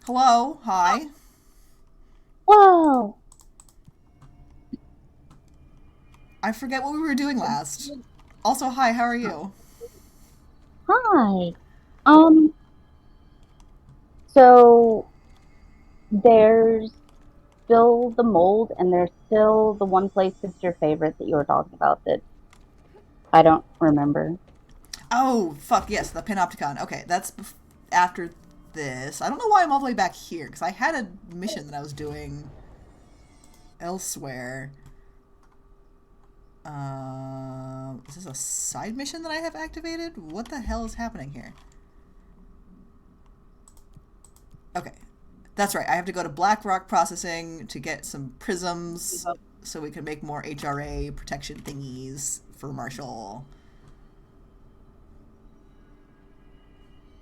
Hello, hi. Whoa! I forget what we were doing last. Also, hi, how are you? Hi. Um, so there's still the mold, and there's still the one place that's your favorite that you were talking about that I don't remember. Oh, fuck, yes, the Panopticon. Okay, that's after this. I don't know why I'm all the way back here, because I had a mission that I was doing elsewhere. Is this a side mission that I have activated? What the hell is happening here? Okay, that's right. I have to go to Black Rock Processing to get some prisms so we can make more HRA protection thingies for Marshall.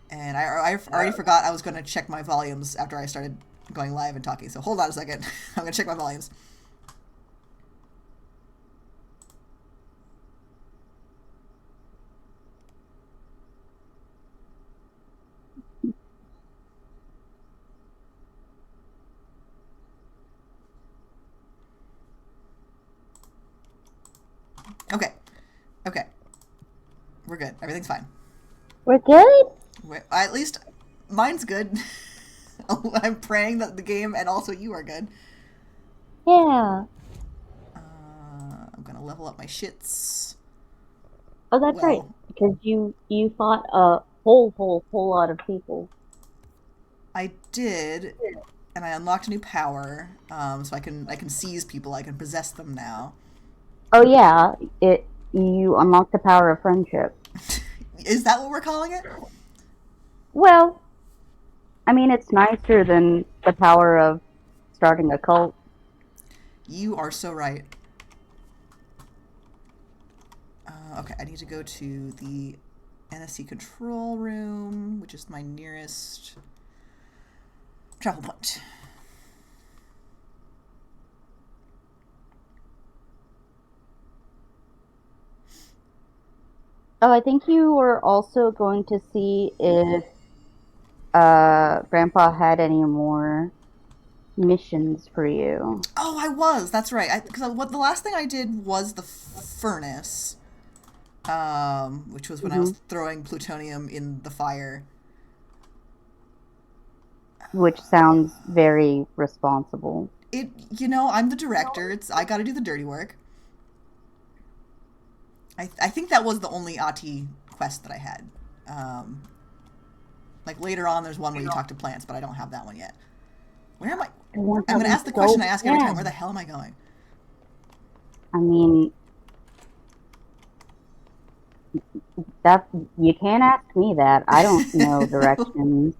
And I already forgot I was going to check my volumes after I started going live and talking. So hold on a second. I'm going to check my volumes. Okay. Okay. We're good. Everything's fine. We're good? At least mine's good. I'm praying that the game and also you are good. Yeah. I'm going to level up my shits. Oh, that's right. Well, Because you fought a whole lot of people. I did, and I unlocked a new power, so I can seize people. I can possess them now. Oh yeah, it you unlocked the power of friendship. Is that what we're calling it? Well, I mean it's nicer than the power of starting a cult. You are so right. Okay, I need to go to the NSC control room, which is my nearest travel point. Oh, I think you were also going to see if Grandpa had any more missions for you. Oh, I was. That's right. Because what the last thing I did was the furnace, which was when I was Hmm. throwing plutonium in the fire. Which sounds very responsible. I'm the director. I got to do the dirty work. I think that was the only Ati quest that I had. Um, like later on, there's one where you talk to plants, but I don't have that one yet. Where am I? I want I'm that gonna one ask the question so I ask every time. Where the bad. hell am I going? I mean, that you can't ask me that. I don't know directions.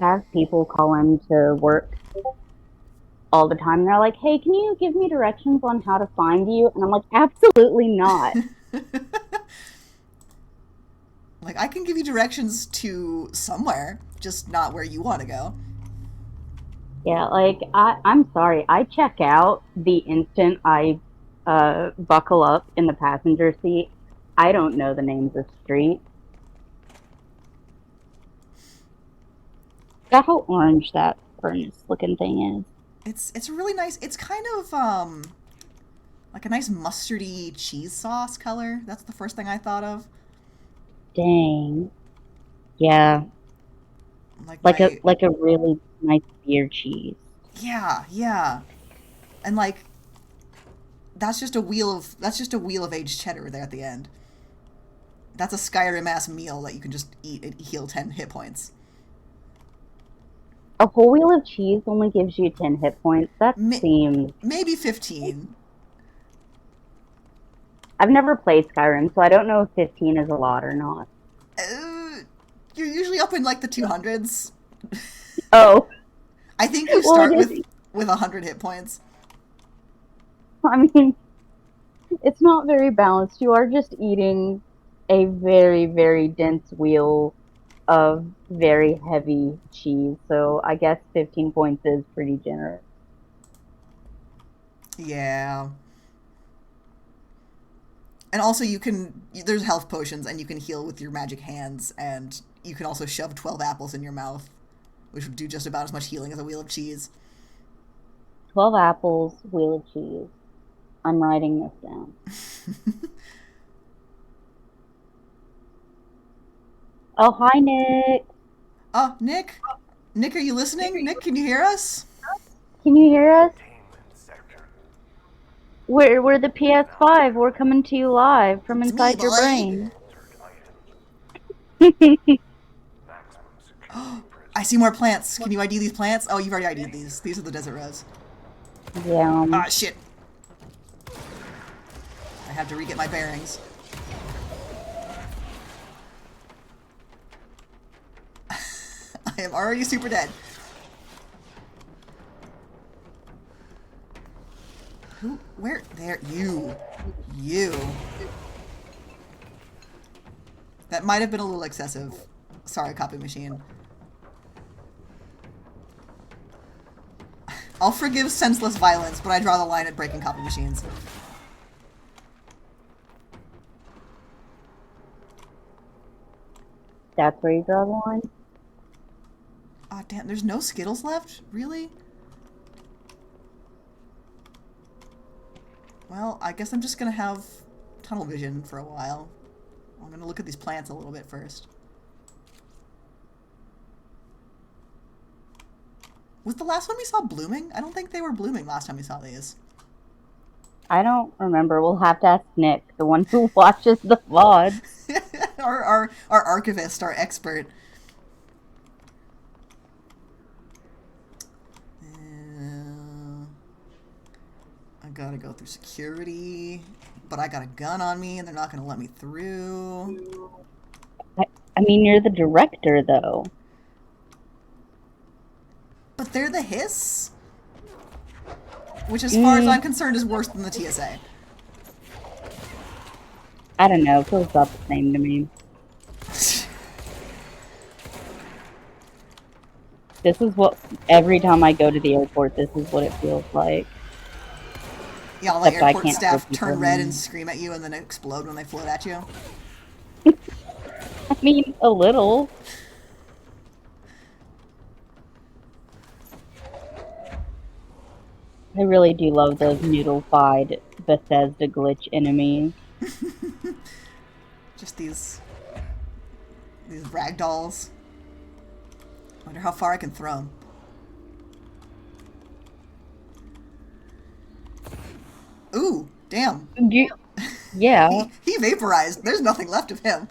I have people call in to work all the time. They're like, "Hey, can you give me directions on how to find you?" And I'm like, "Absolutely not." Like I can give you directions to somewhere, just not where you want to go. Yeah, like I'm sorry. I check out the instant I buckle up in the passenger seat. I don't know the names of streets. Got how orange that furnace looking thing is. It's really nice. It's kind of like a nice mustardy cheese sauce color. That's the first thing I thought of. Dang. Yeah. Like Like a my like a really nice beer cheese. yeah, yeah. And like that's just a wheel of aged cheddar there at the end. That's a Skyrim ass meal that you can just eat and heal 10 hit points. A whole wheel of cheese only gives you 10 hit points. That May- seems. Maybe 15. I've never played Skyrim, so I don't know if 15 is a lot or not. Uh, you're usually up in like the 200s. Oh, I think you well, it start is. with 100 hit points. I mean, it's not very balanced. You are just eating a very dense wheel of very heavy cheese. So I guess 15 points is pretty generous. Yeah. And also there's health potions, and you can heal with your magic hands, and you can also shove 12 apples in your mouth, which would do just about as much healing as a wheel of cheese. 12 apples, wheel of cheese. I'm writing this down. Oh, hi, Nick. Oh, Nick? Nick, are you listening? Nick, can you hear us? Can you hear us? We're the PS5. We're coming to you live from It's me, inside your boy! brain. I see more plants. Can you ID these plants? Oh, you've already ID'd these. These are the desert rose. Yeah. Ah, shit. I have to re-get my bearings. I am already super dead. Who? Where? There. You. You. That might have been a little excessive. Sorry, copy machine. I'll forgive senseless violence, but I draw the line at breaking copy machines. That's where you draw the line? Aw, damn, there's no Skittles left? Really? Well, I guess I'm just gonna have tunnel vision for a while. I'm gonna look at these plants a little bit first. Was the last one we saw blooming? I don't think they were blooming last time we saw these. I don't remember. We'll have to ask Nick, the one who watches the VODs. our archivist, our expert. I gotta go through security, but I got a gun on me and they're not gonna let me through. I mean, you're the director, though. But they're the hiss? Which, as far as I'm concerned, is worse than the TSA. I don't know. It feels about the same to me. This is what, every time I go to the airport, this is what it feels like. Yeah, all the Except I airport can't staff feel turn people. red and scream at you and then explode when they float at you. I mean, a little. I really do love those noodle-fied Bethesda glitch enemies. Just these ragdolls. Wonder how far I can throw them. Ooh, damn. Yeah. He vaporized. There's nothing left of him.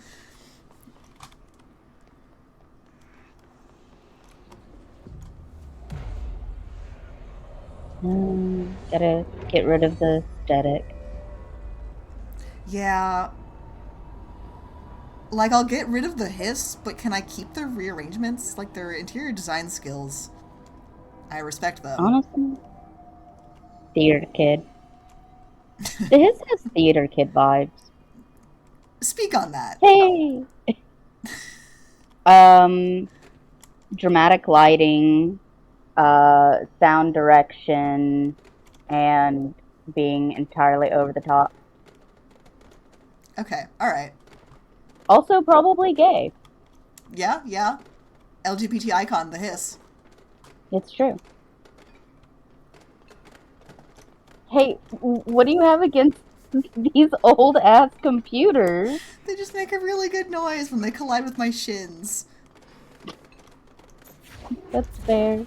Gotta get rid of the static. Yeah. Like, I'll get rid of the hiss, but can I keep their rearrangements? Like, their interior design skills. I respect them. Honestly, theater kid. This has theater kid vibes. Speak on that. Hey! Dramatic lighting, sound direction, and being entirely over the top. Okay, alright. Also, probably gay. Yeah, yeah. LGBT icon, the hiss. It's true. Hey, what do you have against these old ass computers? They just make a really good noise when they collide with my shins. That's fair.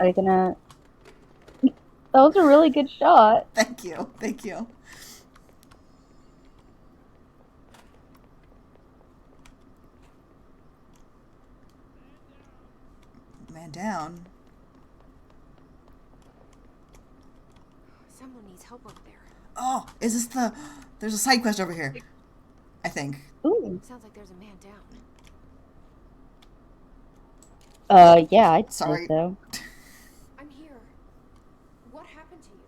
Are you gonna... That was a really good shot. Thank you, thank you. Man down. Someone needs help over there. Oh, is this the... There's a side quest over here. I think. Ooh. Sounds like there's a man down. Yeah, I'd Sorry. say so. I'm here. What happened to you?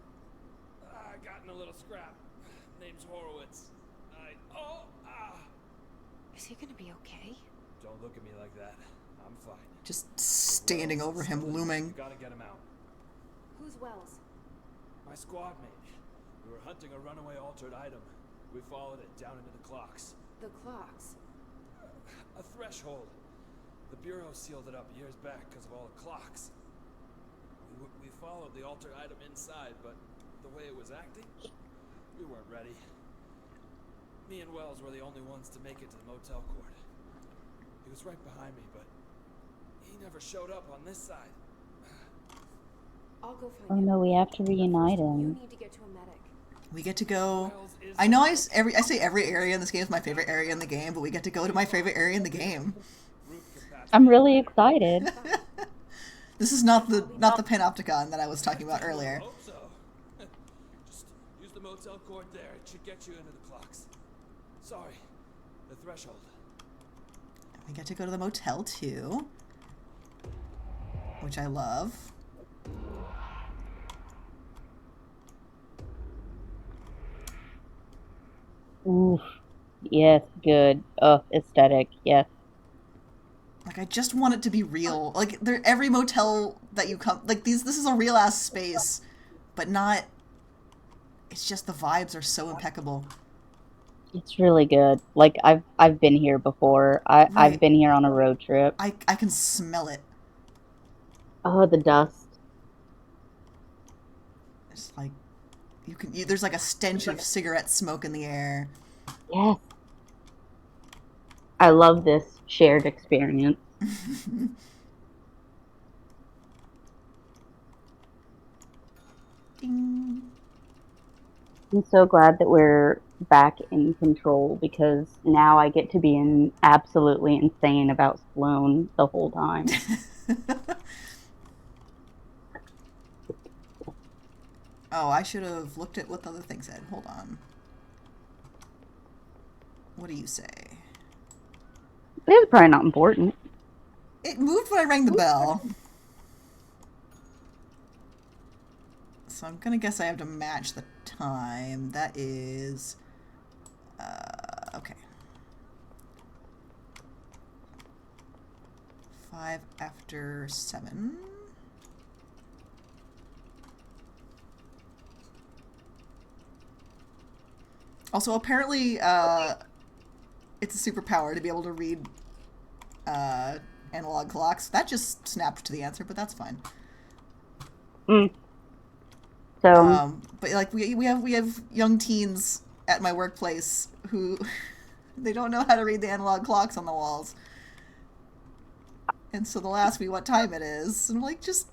I got in a little scrap. Name's Horowitz. Is he gonna be okay? Don't look at me like that. I'm fine. Just standing over him, looming. You gotta get him out. Who's Wells? My squad mate. We were hunting a runaway altered item. We followed it down into the clocks. The clocks. A threshold. The Bureau sealed it up years back because of all the clocks. We followed the altered item inside, but the way it was acting, we weren't ready. Me and Wells were the only ones to make it to the motel court. He was right behind me, but he never showed up on this side. I'll go find Oh him. no, we have to reunite You him. need to get to a medic. We get to go. Wells is I know I say every area in this game is my favorite area in the game, but we get to go to my favorite area in the game. Root capacity. I'm really excited. This is not the panopticon that I was talking about earlier. Hope so. Just use the motel court there. It should get you into the clocks. Sorry, the threshold. We get to go to the motel too, which I love. Oof. Yes, good. Oh, aesthetic. Yes. Like, I just want it to be real. Like, every motel that you come, like, this is a real ass space, but not. It's just the vibes are so impeccable. It's really good. Like I've been here before. I've Right. been here on a road trip. I can smell it. Oh, the dust. It's like there's like a stench of cigarette smoke in the air. Yes. I love this shared experience. Ding. I'm so glad that we're back in control because now I get to be absolutely insane about Sloane the whole time. Oh, I should have looked at what the other thing said. Hold on. What do you say? It's probably not important. It moved when I rang the bell. So I'm gonna guess I have to match the time. That is... okay. 5 after 7. Also, apparently, it's a superpower to be able to read analog clocks. That just snapped to the answer, but that's fine. So But like we have young teens at my workplace who they don't know how to read the analog clocks on the walls, and so they'll ask me what time it is, and I'm like, just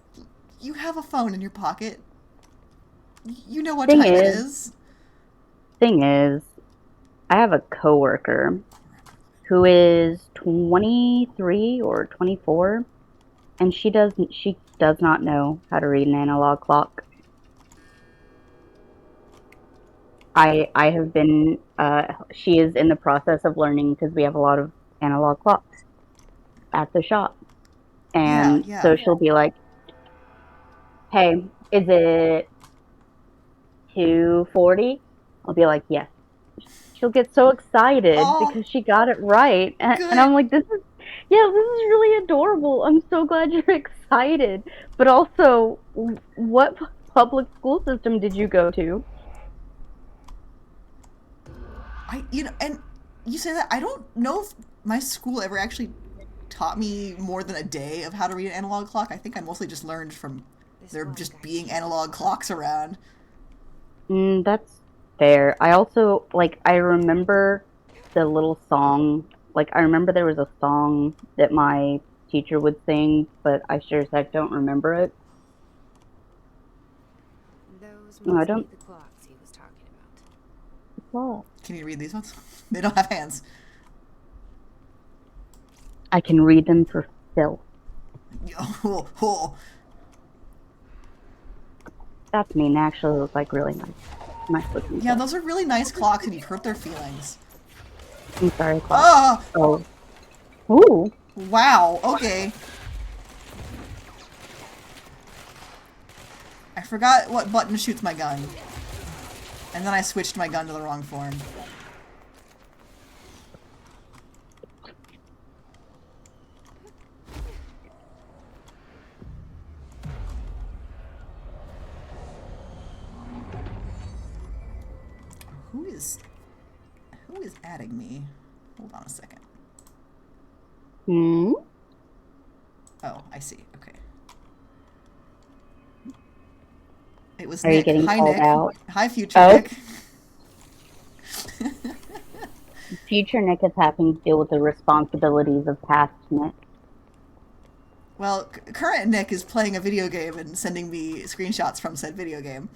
you have a phone in your pocket, you know what time it is. thing is, I have a coworker who is 23 or 24, and she does not know how to read an analog clock. I have been, she is in the process of learning because we have a lot of analog clocks at the shop. And Yeah. so she'll be like, hey, is it 2:40? I'll be like, yes. She'll get so excited because she got it right. And I'm like, this is really adorable. I'm so glad you're excited. But also, what public school system did you go to? And you say that, I don't know if my school ever actually taught me more than a day of how to read an analog clock. I think I mostly just learned from there just being analog clocks around. That's fair. I also, I remember the little song. I remember there was a song that my teacher would sing, but I sure as heck don't remember it. Those No, I must don't. be the clocks he was talking about. What? Can you read these ones? They don't have hands. I can read them for filth. That's mean. They actually look like really nice looking. Yeah, those are really nice clocks, and you've hurt their feelings. I'm sorry, clock. Oh. Ooh. Wow. Okay. I forgot what button shoots my gun, and then I switched my gun to the wrong form. Who is adding me? Hold on a second. Hmm? Oh, I see. Okay. It was Are you Nick. getting Hi, called Nick. out? Hi, future Oh. Nick. Future Nick is having to deal with the responsibilities of past Nick. Well, current Nick is playing a video game and sending me screenshots from said video game.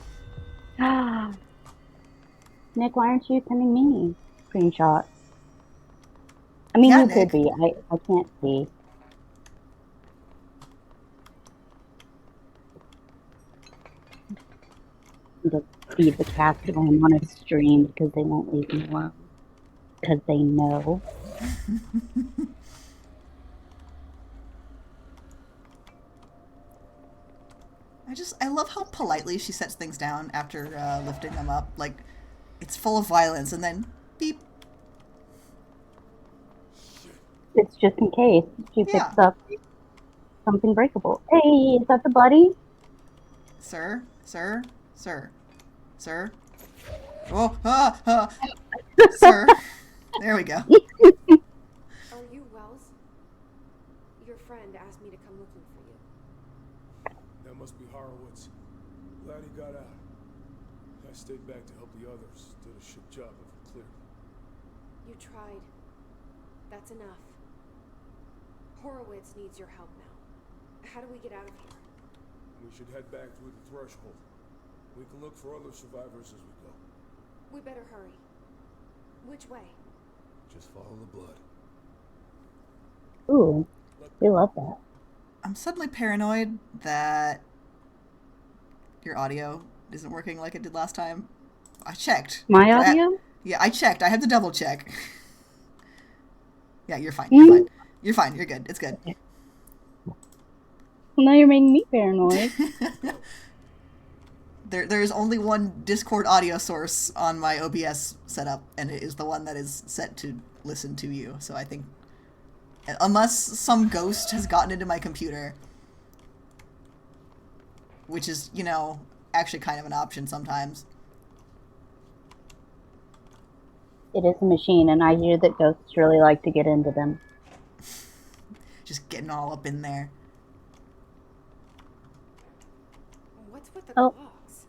Nick, why aren't you sending me screenshots? I mean, Yeah, you Nick. could be. I can't see. To feed the cast when I'm on a stream because they won't leave me alone. Because they know. I love how politely she sets things down after lifting them up. Like, it's full of violence, and then beep. It's just in case she Yeah. picks up something breakable. Hey, is that the buddy? Sir, sir, sir, sir. Oh, sir. There we go. Are you Wells? Your friend asked me to come looking for you. That must be Horowitz. Glad he got out. I stayed back to help the others. Did a shit job of it, clearly. You tried. That's enough. Horowitz needs your help now. How do we get out of here? We should head back through the threshold. We can look for other survivors as we go. We better hurry. Which way? Just follow the blood. Ooh, we love that. I'm suddenly paranoid that your audio isn't working like it did last time. I checked. My audio? Yeah, I checked. I had to double check. Yeah, you're fine. You're fine. You're fine. You're good. It's good. Okay. Well, now you're making me paranoid. There's only one Discord audio source on my OBS setup, and it is the one that is set to listen to you. So I think, unless some ghost has gotten into my computer, which is, you know, actually kind of an option sometimes. It is a machine, and I hear that ghosts really like to get into them. Just getting all up in there. What's with the Oh. clocks?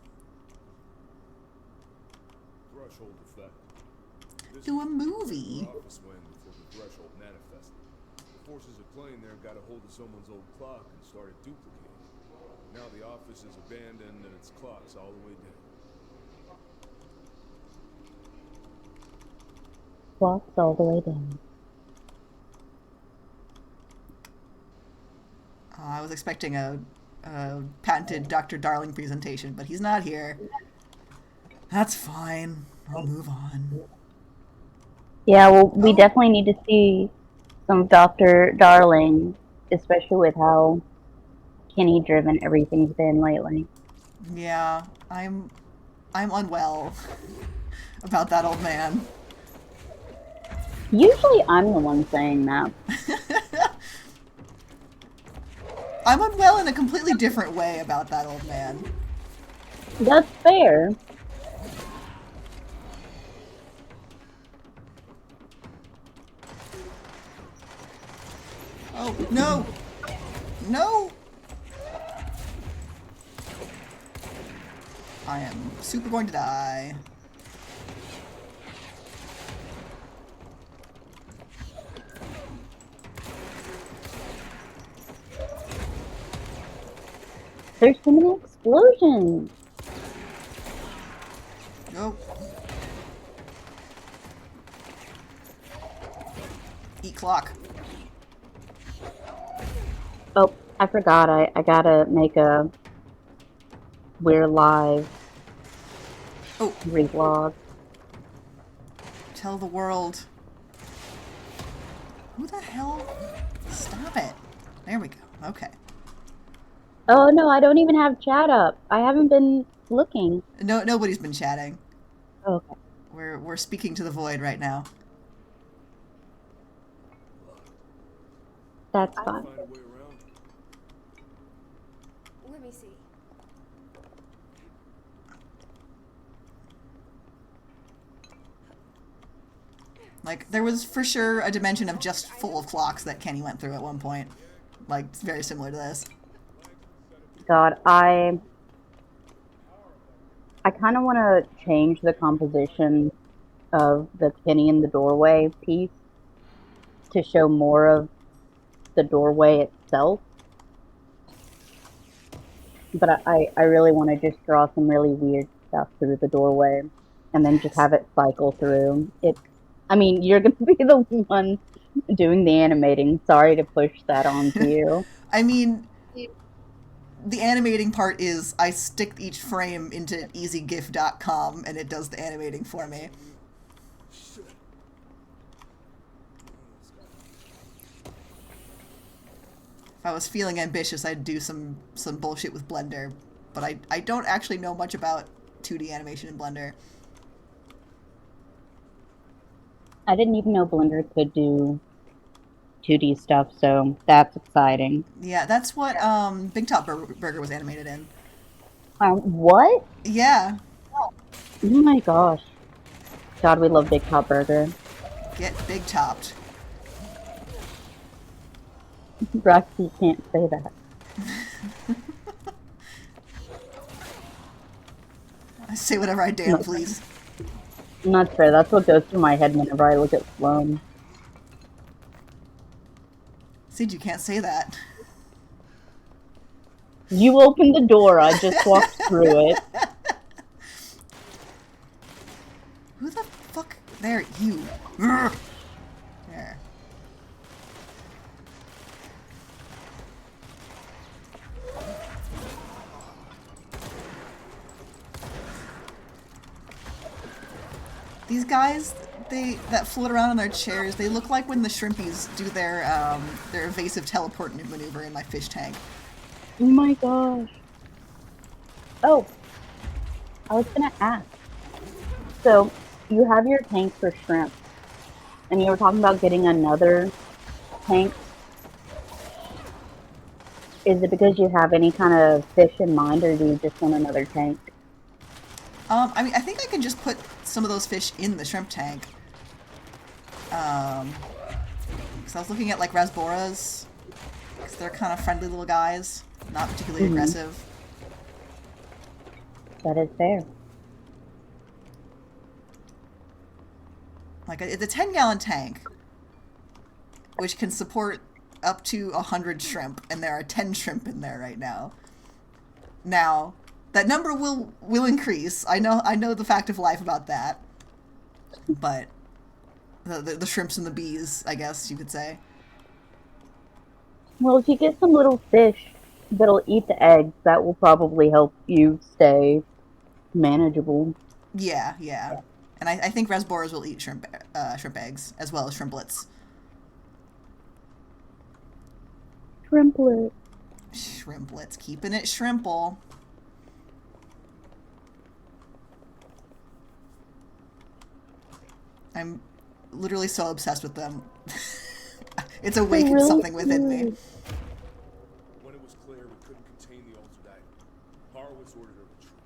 Threshold effect. This Do a is movie. the office went before the threshold manifested. The forces at play in there got a hold of someone's old clock and started duplicating it. Now the office is abandoned and its clock's all the way down. Walks all the way down. I was expecting a patented Dr. Darling presentation, but he's not here. That's fine. I'll move on. Yeah, well, we Oh. definitely need to see some Dr. Darling, especially with how Kenny-driven everything's been lately. Yeah, I'm unwell about that old man. Usually I'm the one saying that. I'm unwell in a completely different way about that old man. That's fair. Oh, no! No! I am super going to die. There's so many explosions. Go. Eat clock. Oh, I forgot. I gotta make a We're Live Oh, revlog. tell the world. Who the hell? Stop it. There we go. Okay. Oh no, I don't even have chat up. I haven't been looking. No, nobody's been chatting. Okay. We're speaking to the void right now. That's fine. Find a way around. Let me see. Like, there was for sure a dimension of just full of clocks that Kenny went through at one point. Like, it's very similar to this. God, I kind of want to change the composition of the Kenny in the doorway piece to show more of the doorway itself. But I really want to just draw some really weird stuff through the doorway and then just have it cycle through. I mean, you're going to be the one doing the animating. Sorry to push that onto you. I mean, the animating part is I stick each frame into easygif.com and it does the animating for me. If I was feeling ambitious, I'd do some bullshit with Blender, but I don't actually know much about 2D animation in Blender. I didn't even know Blender could do 2D stuff, so that's exciting. Yeah, that's what Big Top Burger was animated in. What? Yeah. Oh my gosh. God, we love Big Top Burger. Get big topped. Ragsy can't say that. I say whatever I damn please. Not fair. That's what goes through my head whenever I look at Sloan. Sid, you can't say that. You opened the door. I just walked through it. Who the fuck? There, you. There. These guys, that float around in their chairs, they look like when the shrimpies do their evasive teleport maneuver in my fish tank. Oh my gosh. Oh, I was gonna ask. So, you have your tank for shrimp, and you were talking about getting another tank. Is it because you have any kind of fish in mind, or do you just want another tank? I mean, I think I can just put some of those fish in the shrimp tank. Because I was looking at, like, Rasboras, because they're kind of friendly little guys, not particularly aggressive. That is fair. Like, it's a 10-gallon tank, which can support up to 100 shrimp, and there are 10 shrimp in there right now. Now, that number will increase. I know the fact of life about that. But the shrimps and the bees, I guess you could say. Well, if you get some little fish that'll eat the eggs, that will probably help you stay manageable. Yeah. And I think Rasboras will eat shrimp eggs, as well as shrimplets. Shrimplets, keeping it shrimple. I'm literally so obsessed with them. It's awakened something within me. When it was clear we couldn't contain the altered item, Horowitz ordered a retreat.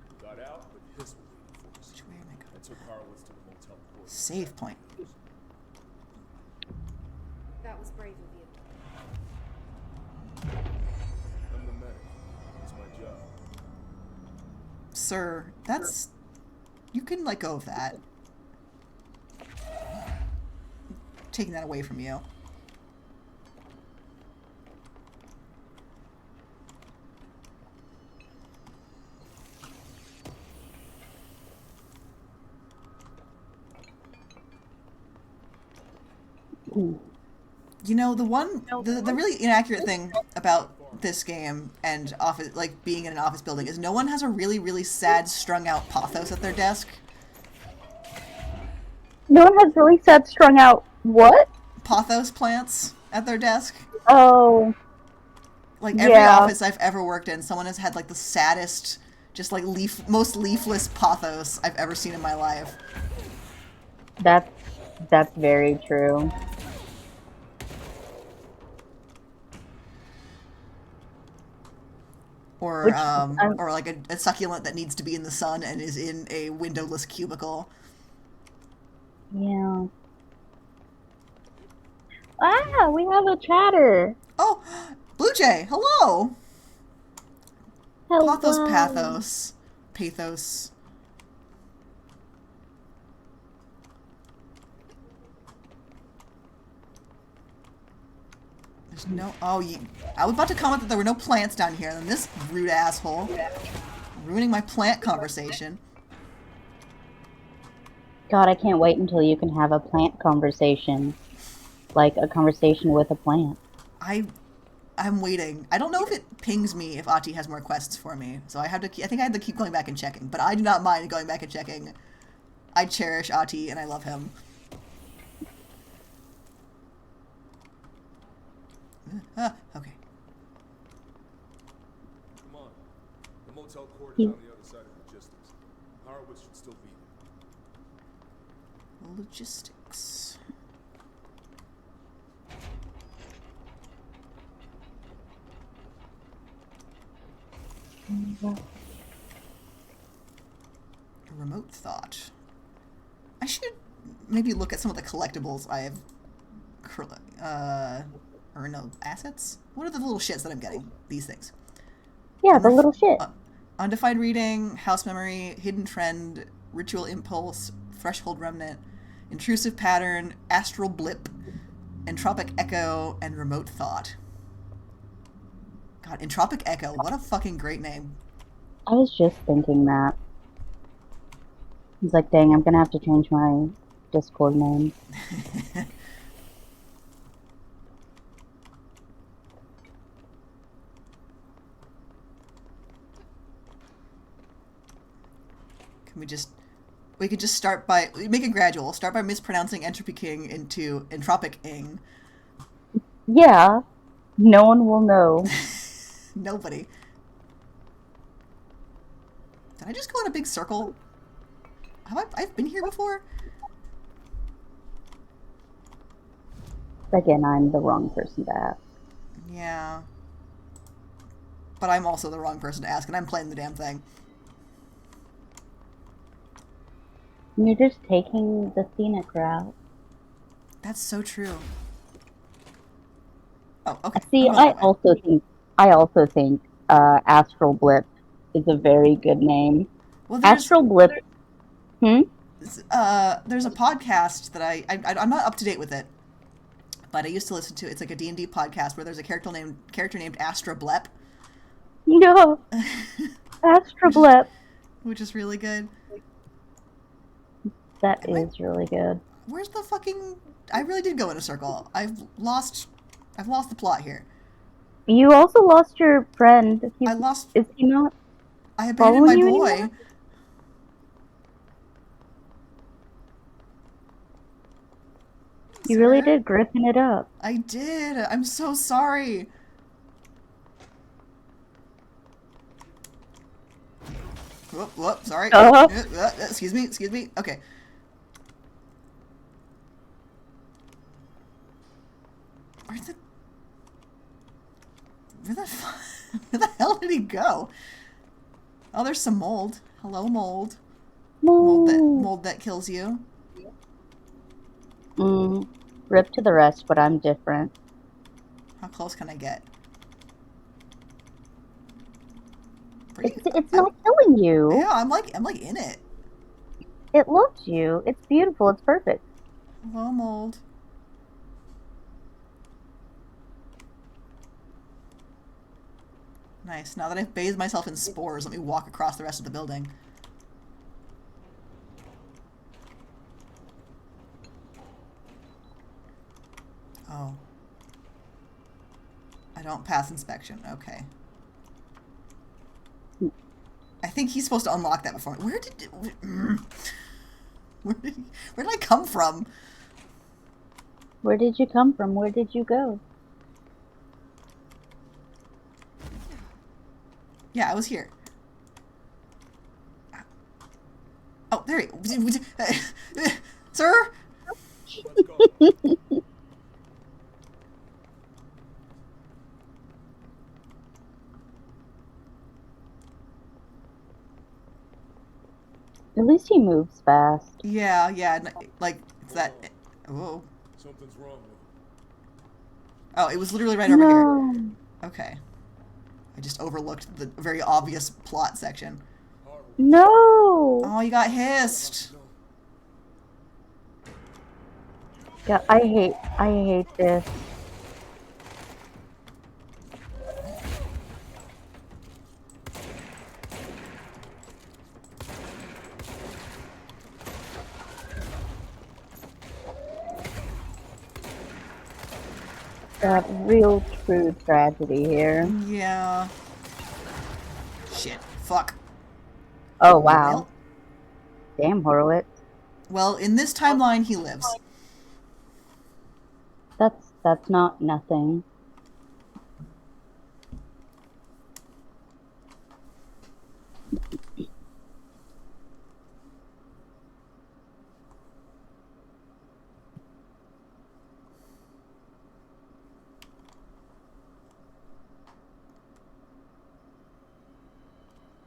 We got out, but his were waiting for us. Which way am I going? I took Horowitz to the motel court. Save point. That was brave of you. I'm the medic. It's my job. Sir, that's... You can let go of that. Taking that away from you. You know, the really inaccurate thing about this game and office, like being in an office building, is no one has a really, really sad, strung out Pothos at their desk. No one has really sad, strung out what? Pothos plants at their desk. Oh. Like every office I've ever worked in, someone has had like the saddest, just like most leafless Pothos I've ever seen in my life. That's very true. Or or like a succulent that needs to be in the sun and is in a windowless cubicle. Yeah. Ah, we have a chatter. Oh, Blue Jay, hello. Pathos, Hello. pathos. There's no. Oh, I was about to comment that there were no plants down here, and then this rude asshole ruining my plant conversation. God, I can't wait until you can have a plant conversation. Like a conversation with a plant. I'm waiting. I don't know if it pings me if Ati has more quests for me, so I have to. I think I have to keep going back and checking, but I do not mind going back and checking. I cherish Ati and I love him. Okay. Come on. The motel court is He- on the other side of logistics. Horowitz should still be there. Logistics. Remote thought. I should maybe look at some of the collectibles I have. Or no, assets? What are the little shits that I'm getting? These things. Yeah, the little shit. Undefined reading, house memory, hidden trend, ritual impulse, threshold remnant, intrusive pattern, astral blip, entropic echo, and remote thought. God, entropic echo, what a fucking great name. I was just thinking that. He's like, dang, I'm gonna have to change my Discord name. Can we could just start by, make it gradual. Start by mispronouncing Entropy King into Entropic Ing. Yeah, no one will know. Nobody. Did I just go in a big circle? I've been here before? Again, I'm the wrong person to ask. Yeah. But I'm also the wrong person to ask, and I'm playing the damn thing. You're just taking the scenic route. That's so true. Oh, okay. See, I'm going that way. I also think Astral Blip is a very good name. Well, Astral Blip. Hmm? there's a podcast that I'm not up to date with it, but I used to listen to. It's like a D&D podcast where there's a character named Astra Blep, No, Astral Blip. which is really good. That is really good. Where's the fucking? I really did go in a circle. I've lost the plot here. You also lost your friend. I lost. Is he not? I abandoned my boy. Anymore? You really did gripping it up. I did. I'm so sorry. Whoop, sorry. Excuse me. Okay. Where the hell did he go? Oh, there's some mold. Hello, mold. Mold that kills you. Rip to the rest, but I'm different. How close can I get? It's not killing you. Yeah, I'm like in it. It loves you. It's beautiful. It's perfect. Hello, mold. Nice. Now that I've bathed myself in spores, let me walk across the rest of the building. Oh. I don't pass inspection. Okay. I think he's supposed to unlock that before me. Where did I come from? Where did you come from? Where did you go? Yeah, I was here. Oh, there he Sir? Let's go. At least he moves fast. Yeah, like, it's that... Whoa. Something's wrong with him. Oh, it was literally right over here. No. Okay. I just overlooked the very obvious plot section. Har was No. Oh, you got hissed. no. God, I hate this. That real true tragedy here. Yeah. Shit. Fuck. Oh Oh, wow. Damn, Horowitz. Well, in this timeline, he lives. That's not nothing.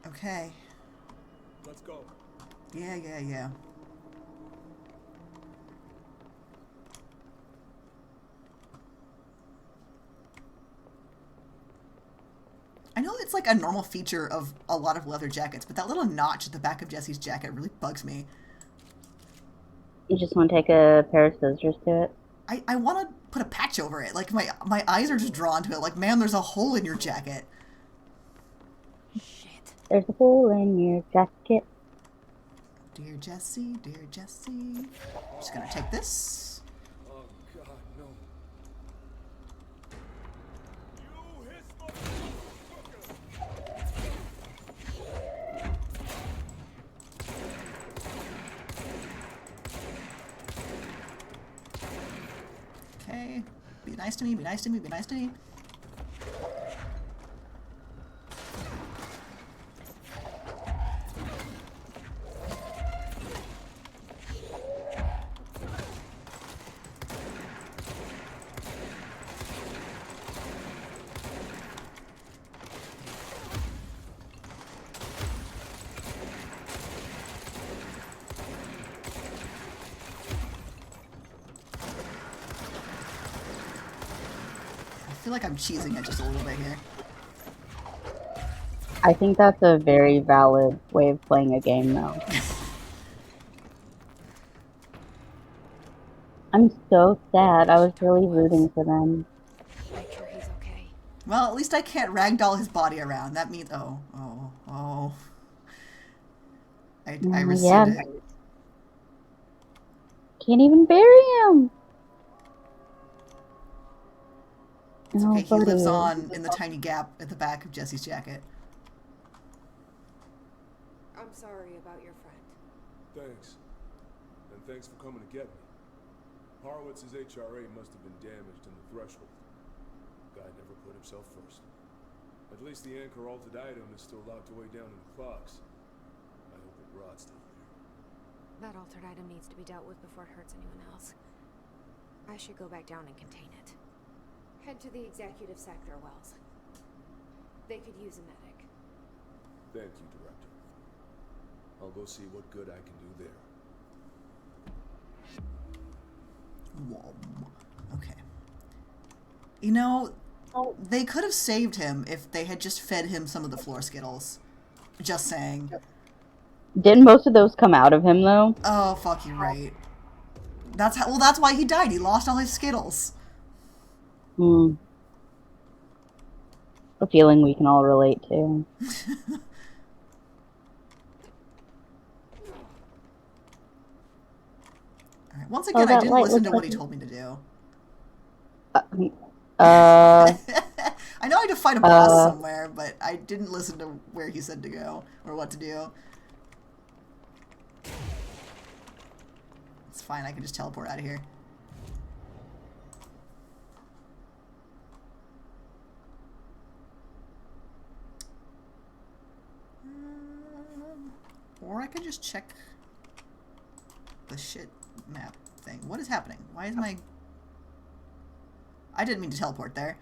Okay. Let's go. Yeah, yeah, yeah. I know it's like a normal feature of a lot of leather jackets, but that little notch at the back of Jesse's jacket really bugs me. You just want to take a pair of scissors to it? I want to put a patch over it. Like, my eyes are just drawn to it. Like, man, there's a hole in your jacket. Shit. There's a hole in your jacket. Dear Jesse, dear Jesse. I'm just gonna take this. Oh God, no. You hit my Okay. Be nice to me, be nice to me, be nice to me. I feel like I'm cheesing it just a little bit here. I think that's a very valid way of playing a game, though. I'm so sad. I was really rooting for them. Make sure he's okay. Well, at least I can't ragdoll his body around. That means... Oh. I Yeah. rescinded. Can't even bury him. It's Oh, okay, he lives buddy. on in the tiny gap at the back of Jesse's jacket. I'm sorry about your friend. Thanks. And thanks for coming to get me. Horowitz's HRA must have been damaged in the threshold. Guy never put himself first. At least the anchor altered item is still locked away down in the clocks. I hope it rots down there. That altered item needs to be dealt with before it hurts anyone else. I should go back down and contain it. Head to the executive sector, Wells. They could use a medic. Thank you, Director. I'll go see what good I can do there. Whoa. Okay. You know, they could have saved him if they had just fed him some of the floor skittles. Just saying. Didn't most of those come out of him, though? Oh, fuck, you're right. That's how. Well, that's why he died. He lost all his skittles. A feeling we can all relate to. All right. Once again, I that didn't light listen to looks what like he told me to do. I know I had to fight a boss somewhere, but I didn't listen to where he said to go or what to do. It's fine. I can just teleport out of here. Or I could just check the shit map thing. What is happening? Why is my... I didn't mean to teleport there.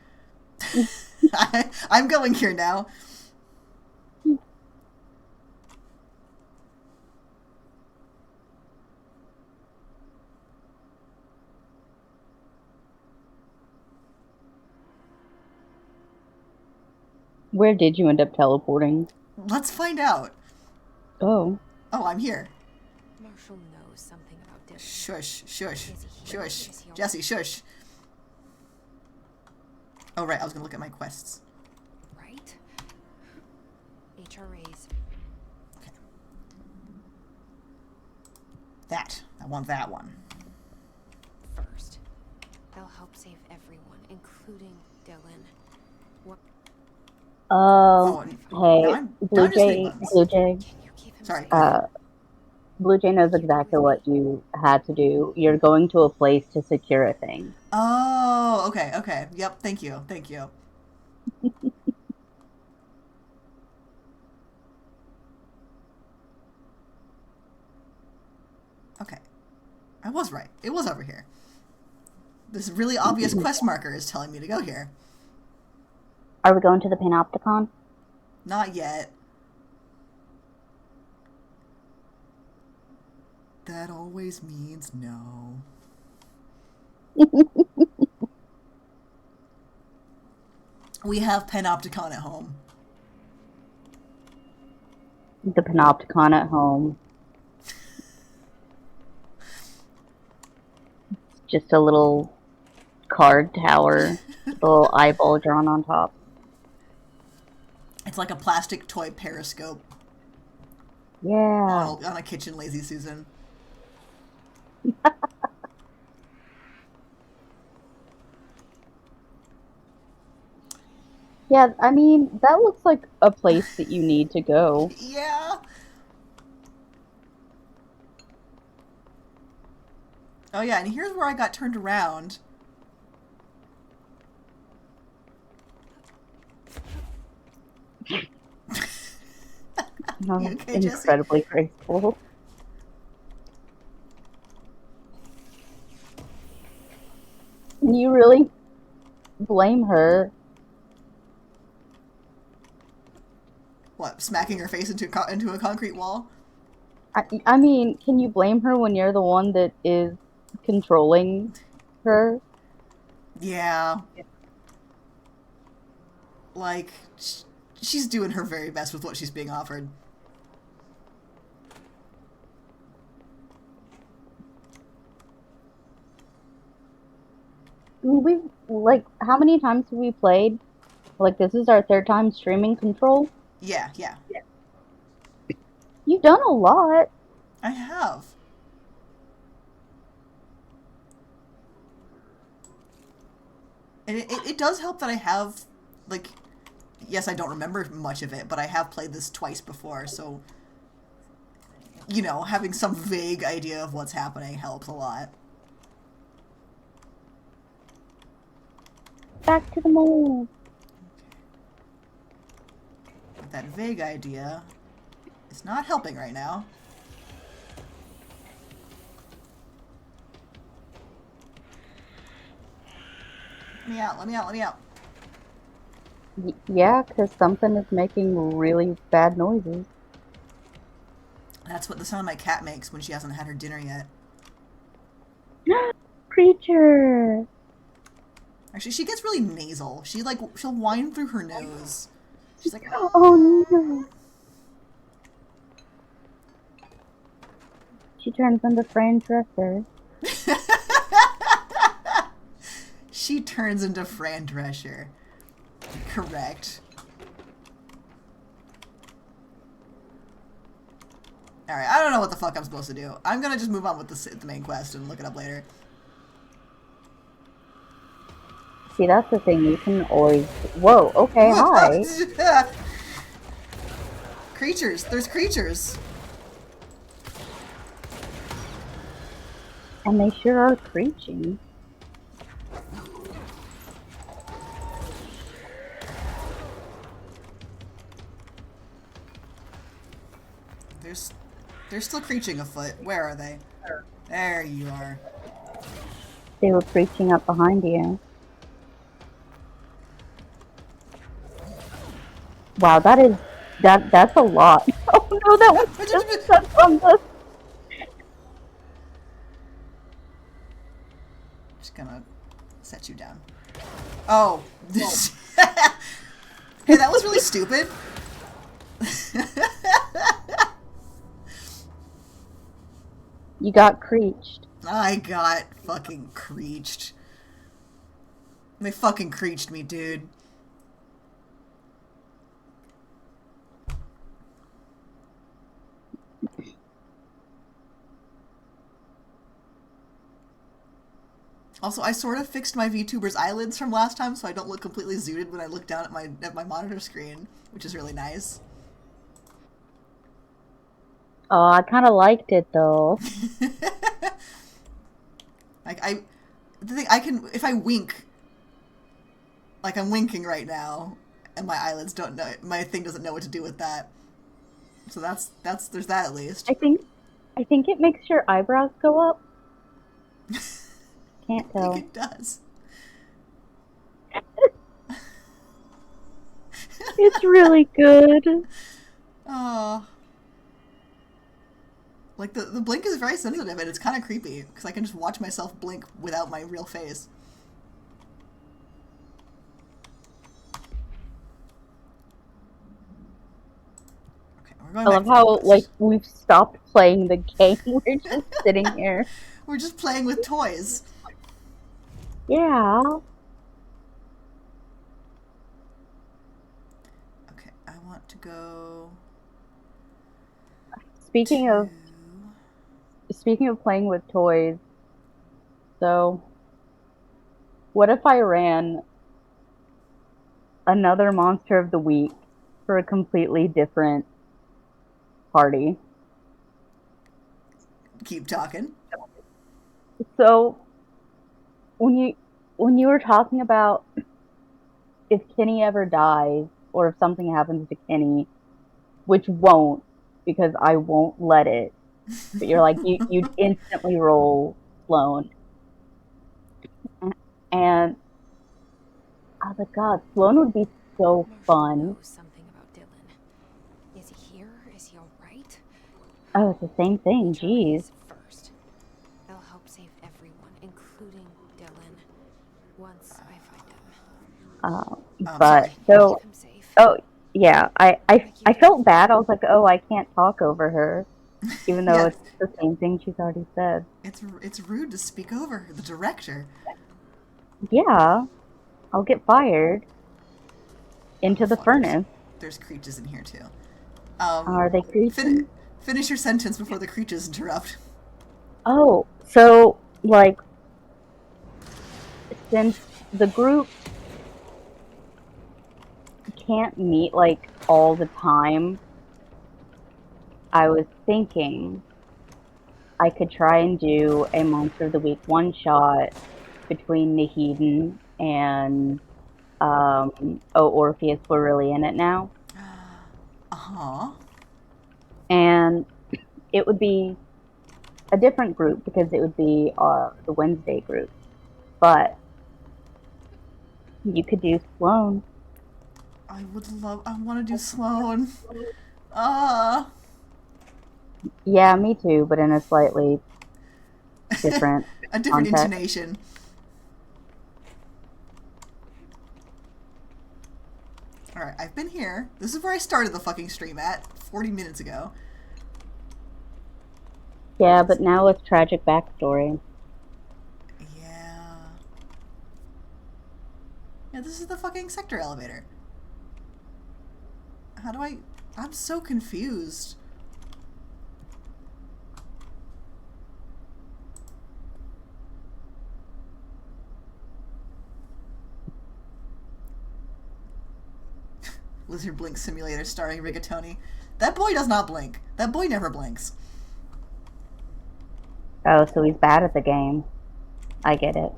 I'm going here now. Where did you end up teleporting? Let's find out. Oh. Oh, I'm here. Marshall knows something about Dylan. Shush, shush, Is he here? shush. Is he all- Jesse, shush. Oh, right, I was gonna look at my quests. Right? HRAs. Okay. That. I want that one. First. They'll help save everyone, including Dylan. What? Oh, Hey, now I'm just hitting buttons. Blue Jay. Can you keep him Sorry, safe? go ahead. Blue Jay knows exactly what you had to do. You're going to a place to secure a thing. Oh, okay, okay. Yep, thank you, thank you. Okay. I was right. It was over here. This really obvious quest marker is telling me to go here. Are we going to the Panopticon? Not yet. That always means no. We have Panopticon at home. The Panopticon at home. Just a little card tower, little eyeball drawn on top. It's like a plastic toy periscope Yeah. on a kitchen Lazy Susan. Yeah, I mean, that looks like a place that you need to go. Yeah. Oh yeah, and here's where I got turned around. Oh, You okay, Jesse? incredibly graceful. Can you really blame her? What, smacking her face into a concrete wall? I mean, can you blame her when you're the one that is controlling her? Yeah. Like, she's doing her very best with what she's being offered. We've, like, how many times have we played? Like, this is our third time streaming Control? Yeah, yeah. You've done a lot. I have. And it does help that I have, like, yes, I don't remember much of it, but I have played this twice before, so, you know, having some vague idea of what's happening helps a lot. Back to the mold. But that vague idea is not helping right now. Let me out, let me out, let me out. Yeah, because something is making really bad noises. That's what the sound my cat makes when she hasn't had her dinner yet. Creature! Actually, she gets really nasal. She'll whine through her nose. She's like, Oh no! She turns into Fran Dresser. She turns into Fran Drescher. Correct. Alright, I don't know what the fuck I'm supposed to do. I'm gonna just move on with the main quest and look it up later. See, that's the thing, you can always... Whoa, okay, hi. Creatures! There's creatures! And they sure are preaching. They're still creaching afoot. Where are they? There you are. They were preaching up behind you. Wow, that's a lot. Oh no, that was just stuck on the... Just gonna set you down. Oh. Hey, that was really stupid? You got creeched. I got fucking creeched. They fucking creeched me, dude. Also, I sort of fixed my VTuber's eyelids from last time, so I don't look completely zooted when I look down at my monitor screen, which is really nice. Oh, I kind of liked it though. Like the thing I can, if I wink, like I'm winking right now, and my eyelids don't know, my thing doesn't know what to do with that. So there's that at least. I think it makes your eyebrows go up. Can't I think tell. it does. It's really good. Oh. Like, the blink is very sensitive, and it's kind of creepy, because I can just watch myself blink without my real face. Okay, we're going I back love to how, the like, quest. we've stopped playing the game. We're just sitting here. We're just playing with toys. Yeah. Okay, I want to go Speaking to... of playing with toys, so what if I ran another Monster of the Week for a completely different party? Keep talking. So when you were talking about if Kenny ever dies or if something happens to Kenny, which won't because I won't let it, but you're like you'd instantly roll Sloan. And I was like, God, Sloan would be so Marshall fun. knows something about Dylan. Is he here? Is he all right? Oh, it's the same thing. Try Jeez. this first. They'll help save everyone, including Dylan. Once I find him. But sorry. so, Keep him safe. oh yeah, I felt bad. I was like, oh, I can't talk over her, even though Yeah, it's the same thing she's already said. it's rude to speak over the director. Yeah, I'll get fired into the Fuck, furnace. there's creatures in here too. Are they creeping? Finish your sentence before the creatures interrupt. Oh, so like, since the group can't meet like all the time, I was thinking I could try and do a Monster of the Week one shot between Nahiden and Orpheus. We're really in it now, Uh-huh. and it would be a different group because it would be the Wednesday group, but you could do Sloan. I want to do Sloan. Yeah, me too, but in a slightly different A different context. intonation. Alright, I've been here. This is where I started the fucking stream at 40 minutes ago. Yeah, but now with tragic backstory. Yeah. Yeah, this is the fucking sector elevator. How do I'm so confused. Lizard Blink Simulator starring Rigatoni. That boy does not blink. That boy never blinks. Oh, so he's bad at the game. I get it.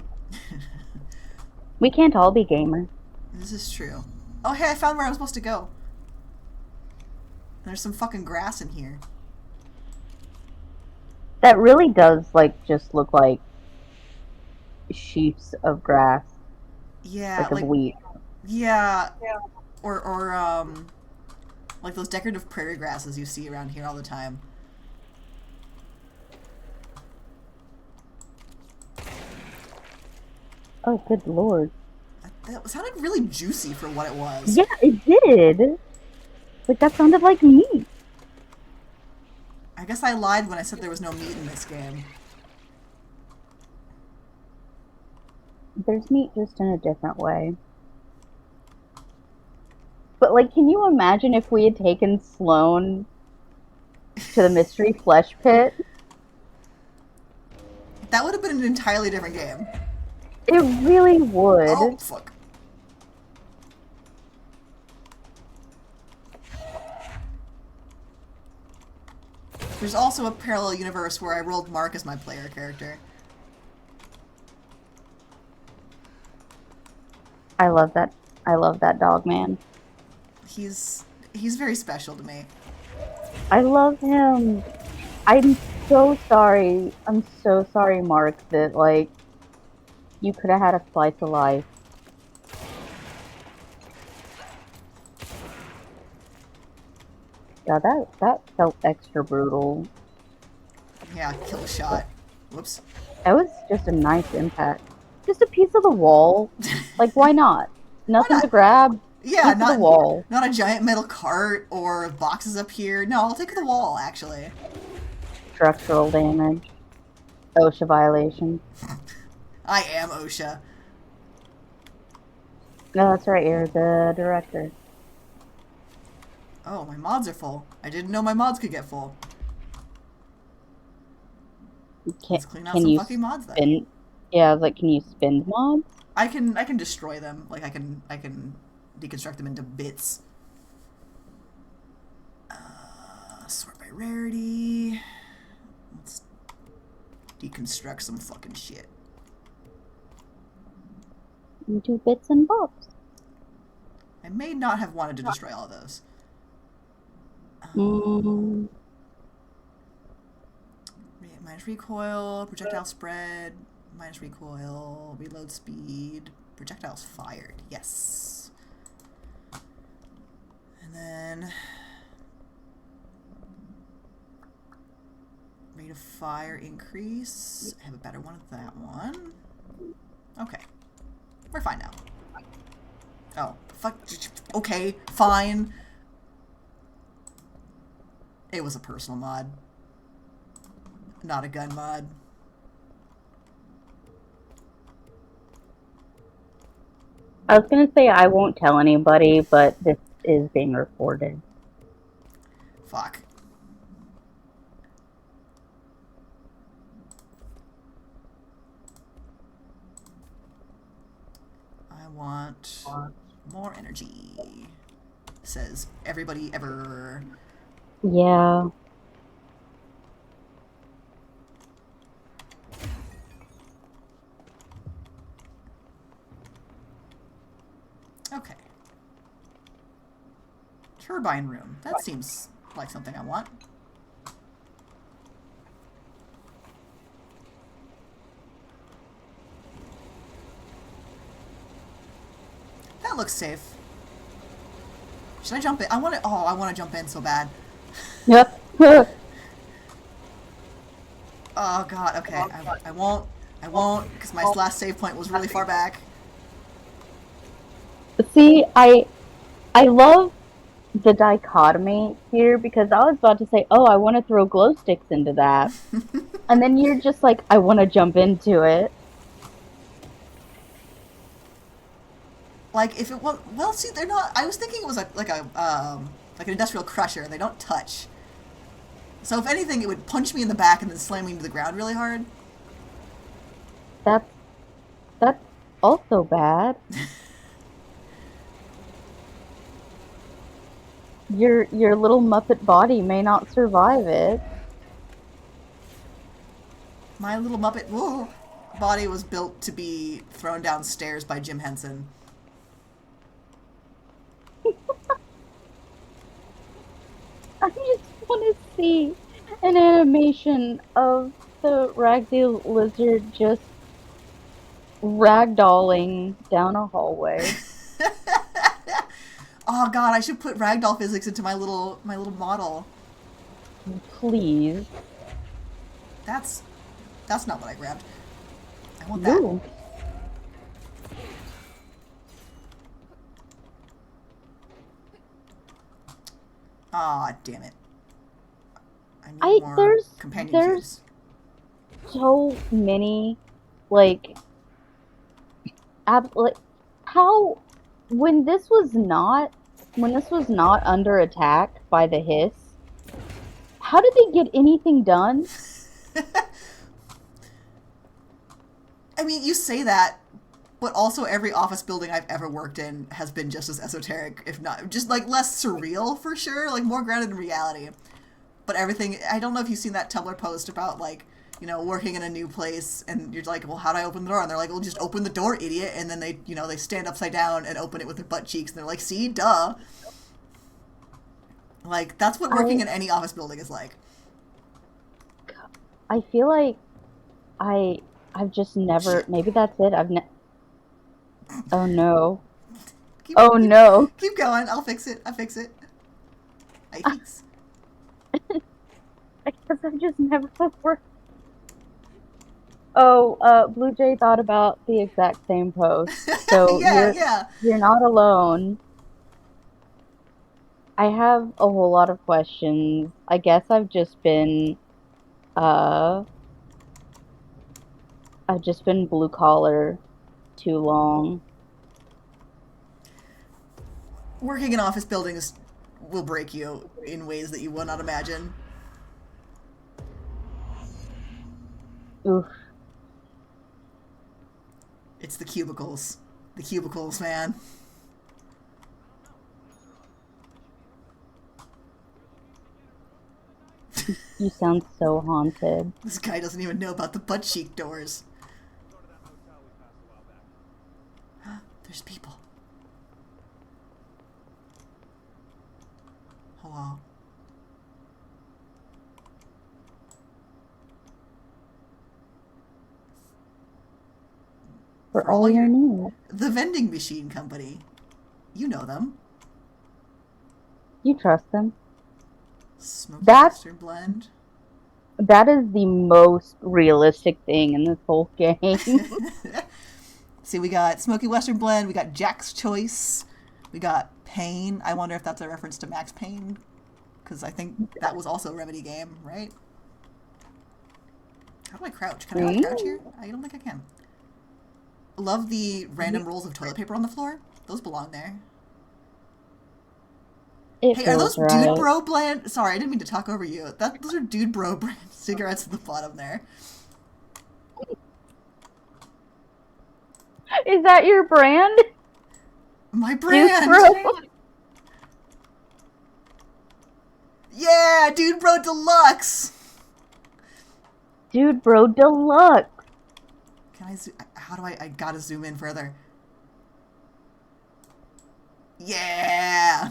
We can't all be gamers. This is true. Oh, hey, I found where I'm supposed to go. There's some fucking grass in here. That really does, like, just look like sheafs of grass. Yeah, Like of wheat. Yeah. Or like those decorative prairie grasses you see around here all the time. Oh, good lord. That sounded really juicy for what it was. Yeah, it did. Like, that sounded like meat. I guess I lied when I said there was no meat in this game. There's meat just in a different way. But, like, can you imagine if we had taken Sloane to the Mystery Flesh Pit? That would have been an entirely different game. It really would. Oh, fuck. There's also a parallel universe where I rolled Mark as my player character. I love that. I love that dog, man. He's very special to me. I love him. I'm so sorry. I'm so sorry, Mark, that, like, you could have had a slice of life. Yeah, that felt extra brutal. Yeah, kill shot. Whoops. That was just a nice impact. Just a piece of the wall. Like, why not? Nothing not? to grab. Yeah, Piece of the wall. not a giant metal cart or boxes up here. No, I'll take the wall, actually. Structural damage. OSHA violation. I am OSHA. No, that's right. You're the director. Oh, my mods are full. I didn't know my mods could get full. Let's clean out some fucking mods then. Yeah, I was like, can you spend mods? I can destroy them. Like I can deconstruct them into bits. Sort by rarity. Let's deconstruct some fucking shit. Into bits and bobs. I may not have wanted to destroy all of those. Minus recoil, projectile spread, minus recoil, reload speed, projectiles fired. Yes. And then rate of fire increase. I have a better one at that one. Okay. We're fine now. Oh, fuck. Okay, fine. It was a personal mod. Not a gun mod. I was gonna say I won't tell anybody, but this is being recorded. Fuck. I want more energy. Says everybody ever. Yeah. Okay. Turbine room. That seems like something I want. That looks safe. Should I jump in? I want to. Oh, I want to jump in so bad. Yep. Oh god. Okay. I won't. I won't because my last save point was really far back. See, I love the dichotomy here because I was about to say, oh, I want to throw glow sticks into that. And then you're just like, I want to jump into it. Like if it was, well, see, they're not. I was thinking it was like an industrial crusher. They don't touch. So if anything, it would punch me in the back and then slam me into the ground really hard. That's also bad. Your little Muppet body may not survive it. My little Muppet body was built to be thrown downstairs by Jim Henson. I just want to see an animation of the Ragsy Lizard just ragdolling down a hallway. Oh god, I should put ragdoll physics into my little model. Please. That's not what I grabbed. I want that. Ooh. Aw, damn it. I need more companion there's cubes. so many, like, like, how, when this was not, under attack by the hiss, how did they get anything done? I mean, you say that, but also every office building I've ever worked in has been just as esoteric, if not just like less surreal for sure, like more grounded in reality. But everything, I don't know if you've seen that Tumblr post about like, you know, working in a new place and you're like, well, how do I open the door? And they're like, well, just open the door, idiot. And then they, you know, they stand upside down and open it with their butt cheeks and they're like, see, duh. Like, that's what working in any office building is like. I feel like I've just never, Shit. maybe that's it, oh no. Keep, Oh keep, no. keep going. I'll fix it. I fix it. I fix. I guess I've just never worked. Oh, Blue Jay thought about the exact same post. So Yeah, yeah. you're not alone. I have a whole lot of questions. I guess uh I've just been blue collar too long. Working in office buildings will break you in ways that you will not imagine. Oof. It's the cubicles. The cubicles, man. You sound so haunted. This guy doesn't even know about the butt cheek doors. There's people. Hello. For all your needs. The vending machine company. You know them. You trust them. Smoky That's Western Blend. That is the most realistic thing in this whole game. See, we got Smoky Western Blend, we got Jack's Choice, we got Pain. I wonder if that's a reference to Max Payne, because I think that was also a Remedy game, right? How do I crouch? Can I crouch here? I don't think I can. Love the random rolls of toilet paper on the floor. Those belong there. Hey, are those right. Dude Bro brand? Sorry, I didn't mean to talk over you. Those are Dude Bro brand cigarettes at the bottom there. Is that your brand? My brand! Dude Bro. Yeah, Dude Bro Deluxe! Dude Bro Deluxe. Can I zoom? How do I gotta zoom in further. Yeah!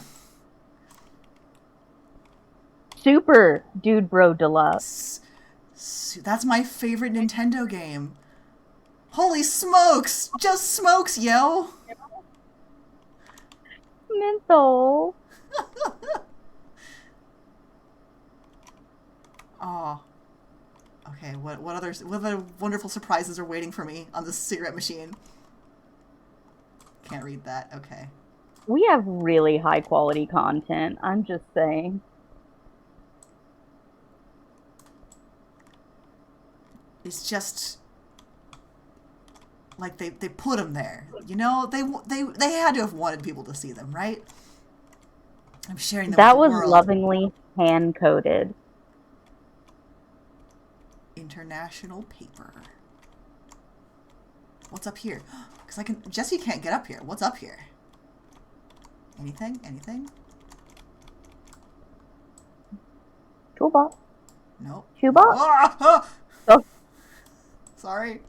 Super Dude Bro Deluxe. That's my favorite Nintendo game. Holy smokes! Just smokes, yo! Menthol. Oh. Okay, what other wonderful surprises are waiting for me on this cigarette machine? Can't read that. Okay. We have really high quality content. I'm just saying. It's just like they put them there. You know, they had to have wanted people to see them, right? I'm sharing them That with was the world. lovingly hand coded. International paper. What's up here? Because Jesse can't get up here. What's up here? Anything? Anything? Toolbox. Nope. Toolbox. Oh! Oh. Sorry.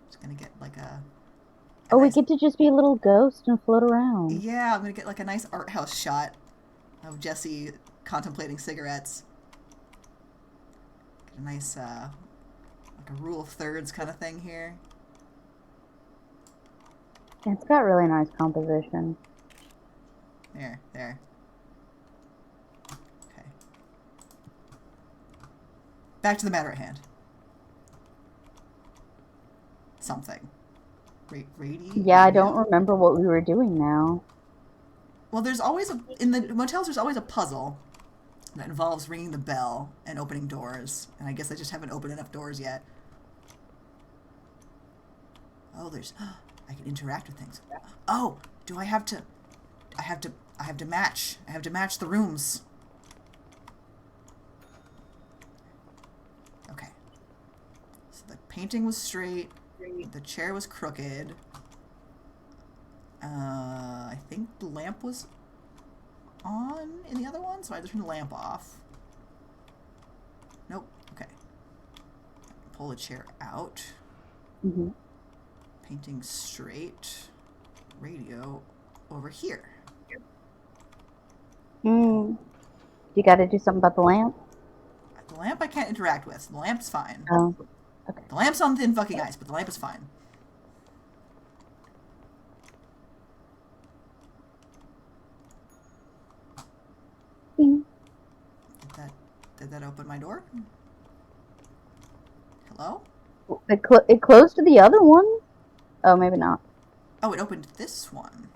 Just gonna get like a Oh, nice, we get to just be a little ghost and float around. yeah, I'm gonna get like a nice art house shot of Jesse contemplating cigarettes. Get a nice like a rule of thirds kind of thing here. It's got really nice composition. There. Okay. Back to the matter at hand. Something. Yeah, I don't remember what we were doing now. Well, there's always in the motels. There's always a puzzle that involves ringing the bell and opening doors. And I guess I just haven't opened enough doors yet. Oh, there's. I can interact with things. Oh, do I have to? I have to match. I have to match the rooms. Okay. So the painting was straight. The chair was crooked. I think the lamp was on in the other one, so I just turned the lamp off. Nope. Okay. Pull the chair out. Mm-hmm. Painting straight. Radio over here. You got to do something about the lamp? The lamp I can't interact with. The lamp's fine. Oh, okay. The lamp's on thin fucking ice, but the lamp is fine. Ding. Did that open my door? Hello? It closed to the other one? Oh, maybe not. Oh, it opened this one.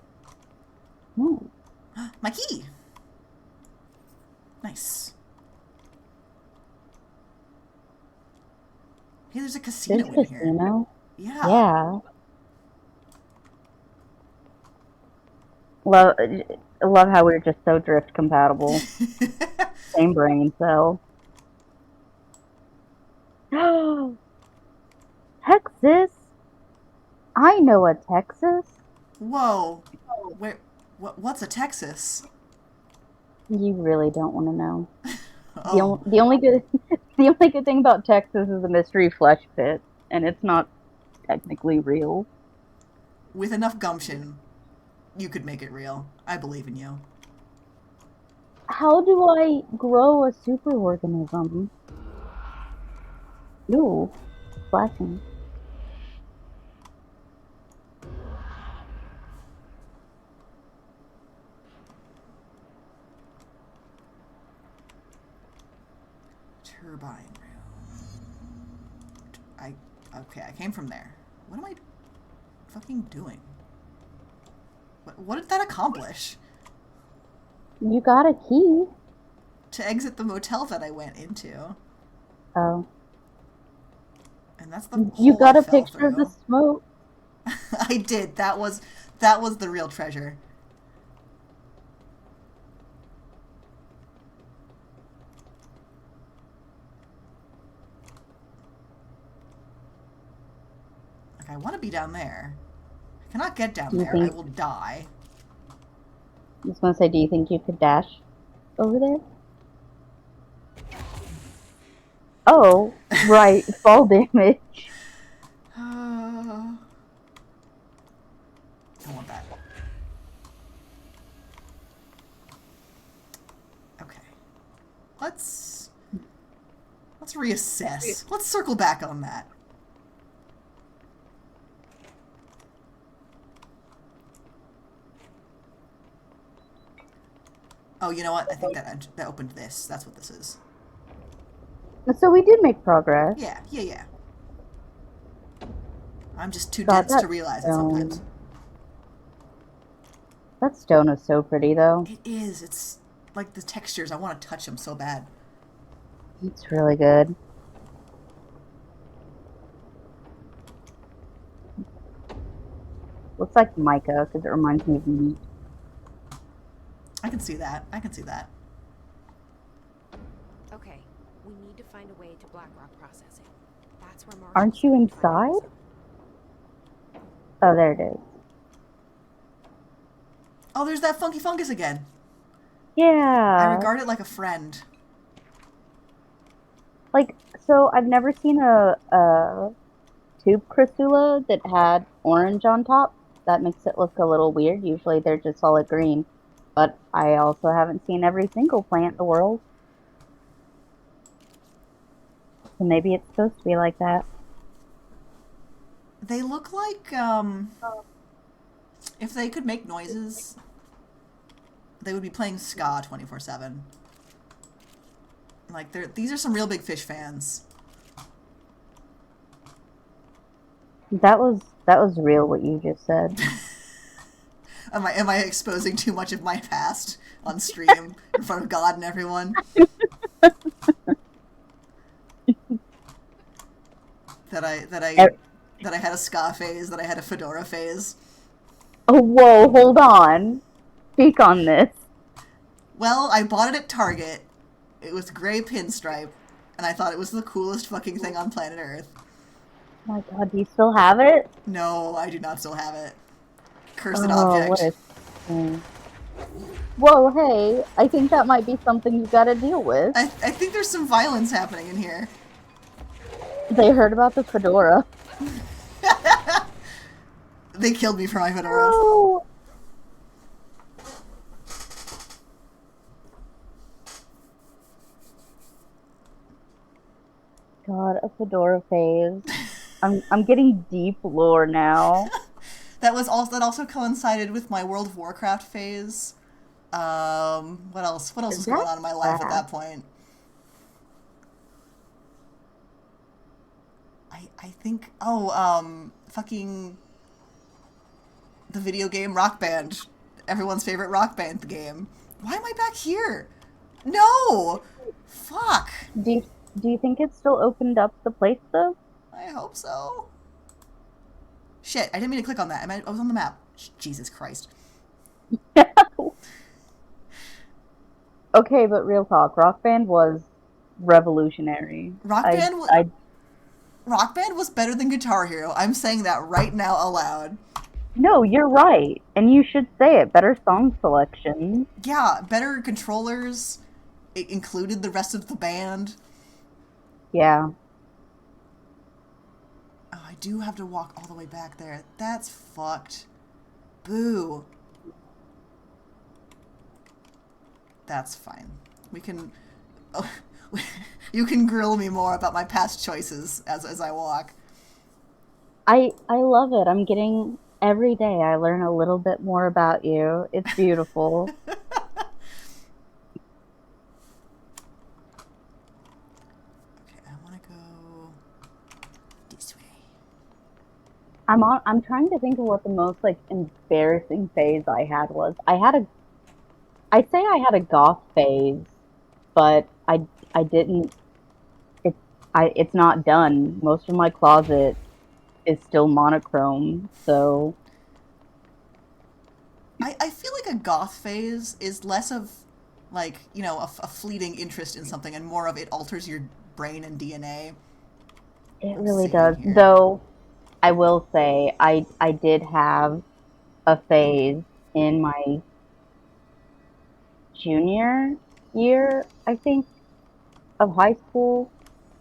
Hmm. My key! Nice. Hey, there's a casino in here. Casino? Yeah. Yeah. I love how we're just so drift compatible. Same brain cell. Texas? I know a Texas. Whoa. What's a Texas? You really don't want to know. Oh. The only good thing about Texas is a mystery flesh pit, and it's not technically real. With enough gumption, you could make it real. I believe in you. How do I grow a superorganism? Ooh, flashing. Turbine room. Okay, I came from there. What am I fucking doing? What did that accomplish? You got a key. To exit the motel that I went into. Oh. And that's the You hole got I a fell picture of through. the smoke. I did. That was the real treasure. Like, I want to be down there. I cannot get down there. I will die. I was gonna say, do you think you could dash over there? Oh, right, fall damage. Don't want that. Okay. Let's reassess. Let's circle back on that. Oh, you know what? I think that opened this. That's what this is. So we did make progress. Yeah. I'm just too dense to realize it sometimes. That stone is so pretty, though. It is. It's like the textures. I want to touch them so bad. It's really good. Looks like mica, because it reminds me of meat. I can see that. Okay, we need to find a way to Blackrock processing. That's where Marshall. Aren't you inside? Oh, there it is. Oh, there's that funky fungus again. Yeah. I regard it like a friend. Like, so I've never seen a tube crassula that had orange on top. That makes it look a little weird. Usually they're just solid green. But I also haven't seen every single plant in the world. So maybe it's supposed to be like that. They look like, if they could make noises, they would be playing ska 24/7. Like, these are some real big fish fans. That was That was real what you just said. Am I exposing too much of my past on stream in front of God and everyone? that I that I Er- that I had a ska phase, that I had a fedora phase. Oh, whoa, hold on. Speak on this. Well, I bought it at Target. It was gray pinstripe, and I thought it was the coolest fucking thing on planet Earth. Oh my god, do you still have it? No, I do not still have it. Cursed Oh, what object. a shame. Whoa, hey, I think that might be something you gotta deal with. I think there's some violence happening in here. They heard about the fedora. They killed me for my fedoras. No! God, a fedora phase. I'm getting deep lore now. That also coincided with my World of Warcraft phase. What else? What else was going on in my life at that point? I think fucking the video game Rock Band. Everyone's favorite Rock Band game. Why am I back here? No! Fuck. Do you think it's still opened up the place though? I hope so. Shit, I didn't mean to click on that. I was on the map. Jesus Christ. Okay, but real talk, Rock Band was revolutionary. Rock Band was better than Guitar Hero. I'm saying that right now aloud. No, you're right, and you should say it. Better song selection. Yeah, better controllers. It included the rest of the band. Yeah. Oh, I do have to walk all the way back there. That's fucked. Boo. That's fine. We can... Oh, you can grill me more about my past choices as I walk. I love it. I'm getting... Every day I learn a little bit more about you. It's beautiful. Okay, I want to go this way. I'm trying to think of what the most like embarrassing phase I had was. I'd say I had a goth phase, but I didn't it's not done. Most of my closet is still monochrome, so I feel like a goth phase is less of, like, you know, a fleeting interest in something and more of it alters your brain and DNA. it really does. Though I will say I did have a phase in my junior year, I think, of high school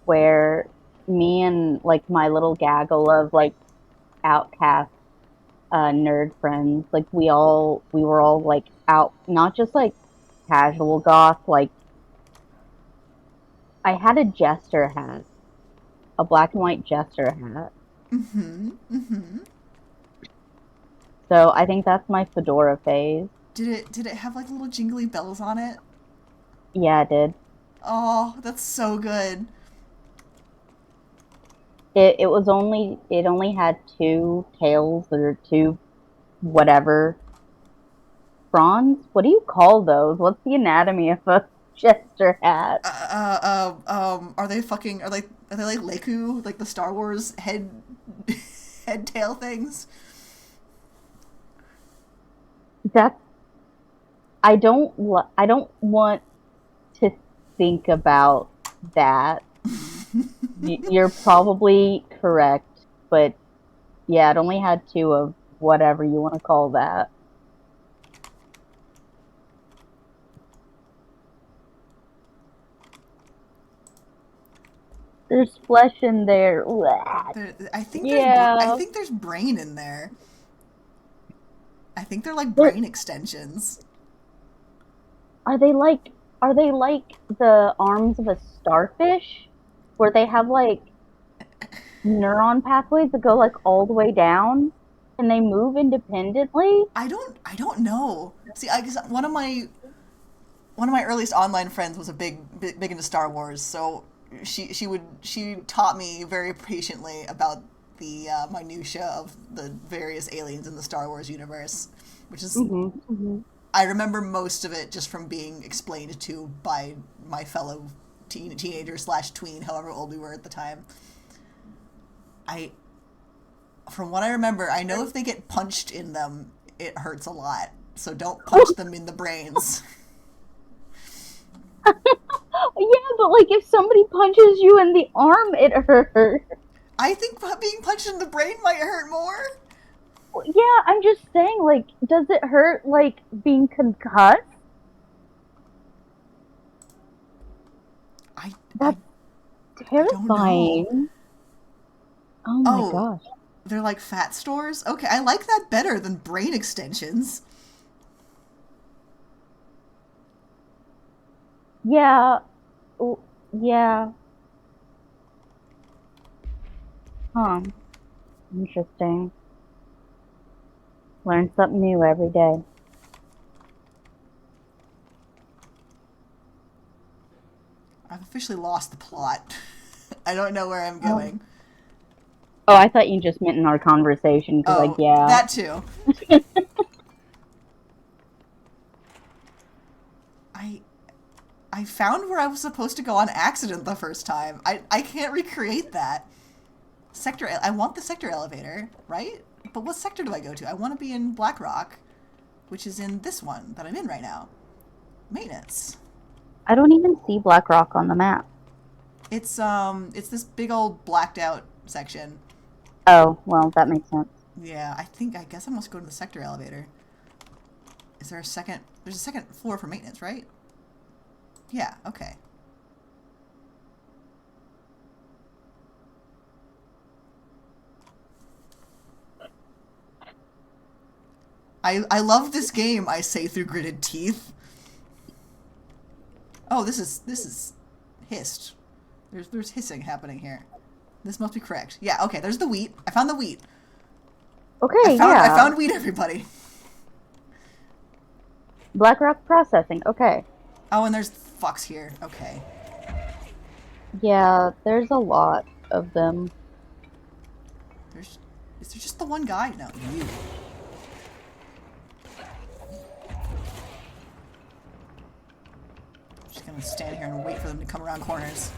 where me and like my little gaggle of like outcast nerd friends, like we were all like out, not just like casual goth, like I had a jester hat, a black and white jester hat. So I think that's my fedora phase. Did it have like little jingly bells on it? Yeah, it did. Oh, that's so good. It only had two tails or two whatever fronds. What do you call those? What's the anatomy of a jester hat? Are they like Leku, like the Star Wars head tail things? That's I don't want to think about that. You're probably correct, but yeah, it only had two of whatever you want to call that. There's flesh in there. I think Yeah. there's brain in there. I think they're like brain extensions. Are they like the arms of a starfish? Where they have like neuron pathways that go like all the way down and they move independently? I don't know. See, I guess one of my earliest online friends was a big into Star Wars, so she taught me very patiently about the minutia of the various aliens in the Star Wars universe, which is I remember most of it just from being explained to by my fellow teenager slash tween, however old we were at the time. From what I remember, I know if they get punched in them, it hurts a lot. So don't punch them in the brains. Yeah, but like if somebody punches you in the arm, it hurts. I think being punched in the brain might hurt more. Yeah, I'm just saying, like, does it hurt like being concussed? That's I don't know. terrifying. Oh my Oh, gosh. they're like fat stores? Okay, I like that better than brain extensions. Yeah. Yeah. Huh. Interesting. Learn something new every day. I've officially lost the plot. I don't know where I'm Oh. going. Oh, I thought you just meant in our conversation, because, like, Oh, yeah. that too. I found where I was supposed to go on accident the first time. I can't recreate that. I want the sector elevator, right? But what sector do I go to? I want to be in Blackrock, which is in this one that I'm in right now. Maintenance. I don't even see Blackrock on the map. It's this big old blacked out section. Oh, well, that makes sense. Yeah, I guess I must go to the sector elevator. Is there a second? There's a second floor for maintenance, right? Yeah, okay. I love this game, I say through gritted teeth. Oh, this is hissed. There's hissing happening here. This must be correct. Yeah, okay, there's the wheat. I found the wheat. Okay, I found wheat, everybody. Blackrock processing, okay. Oh, and there's fucks here. Okay. Yeah, there's a lot of them. Is there just the one guy? No, you. Just gonna stand here and wait for them to come around corners.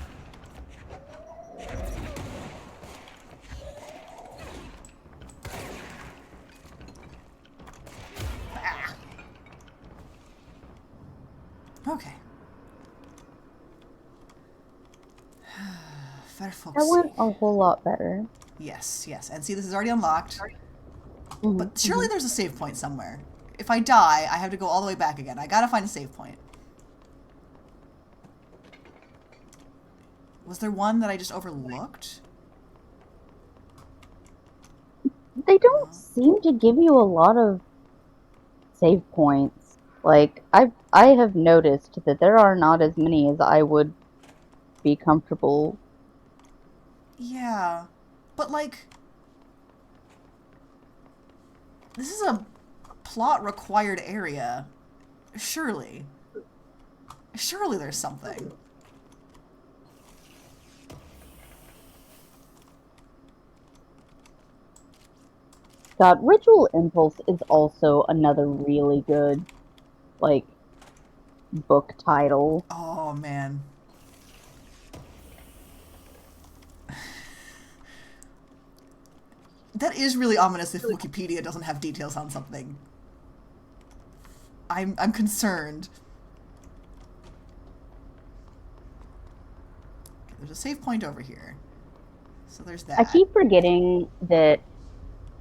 Ah. Okay. Firefox. That went a whole lot better. Yes, yes. And see, this is already unlocked. Mm-hmm. But surely there's a save point somewhere. If I die, I have to go all the way back again. I gotta find a save point. Was there one that I just overlooked? They don't seem to give you a lot of save points. Like, I have noticed that there are not as many as I would be comfortable. Yeah. But, like, this is a plot-required area. Surely. Surely there's something. God, Ritual Impulse is also another really good, like, book title. Oh, man. That is really ominous if Wikipedia doesn't have details on something. I'm concerned. There's a save point over here. So there's that. I keep forgetting that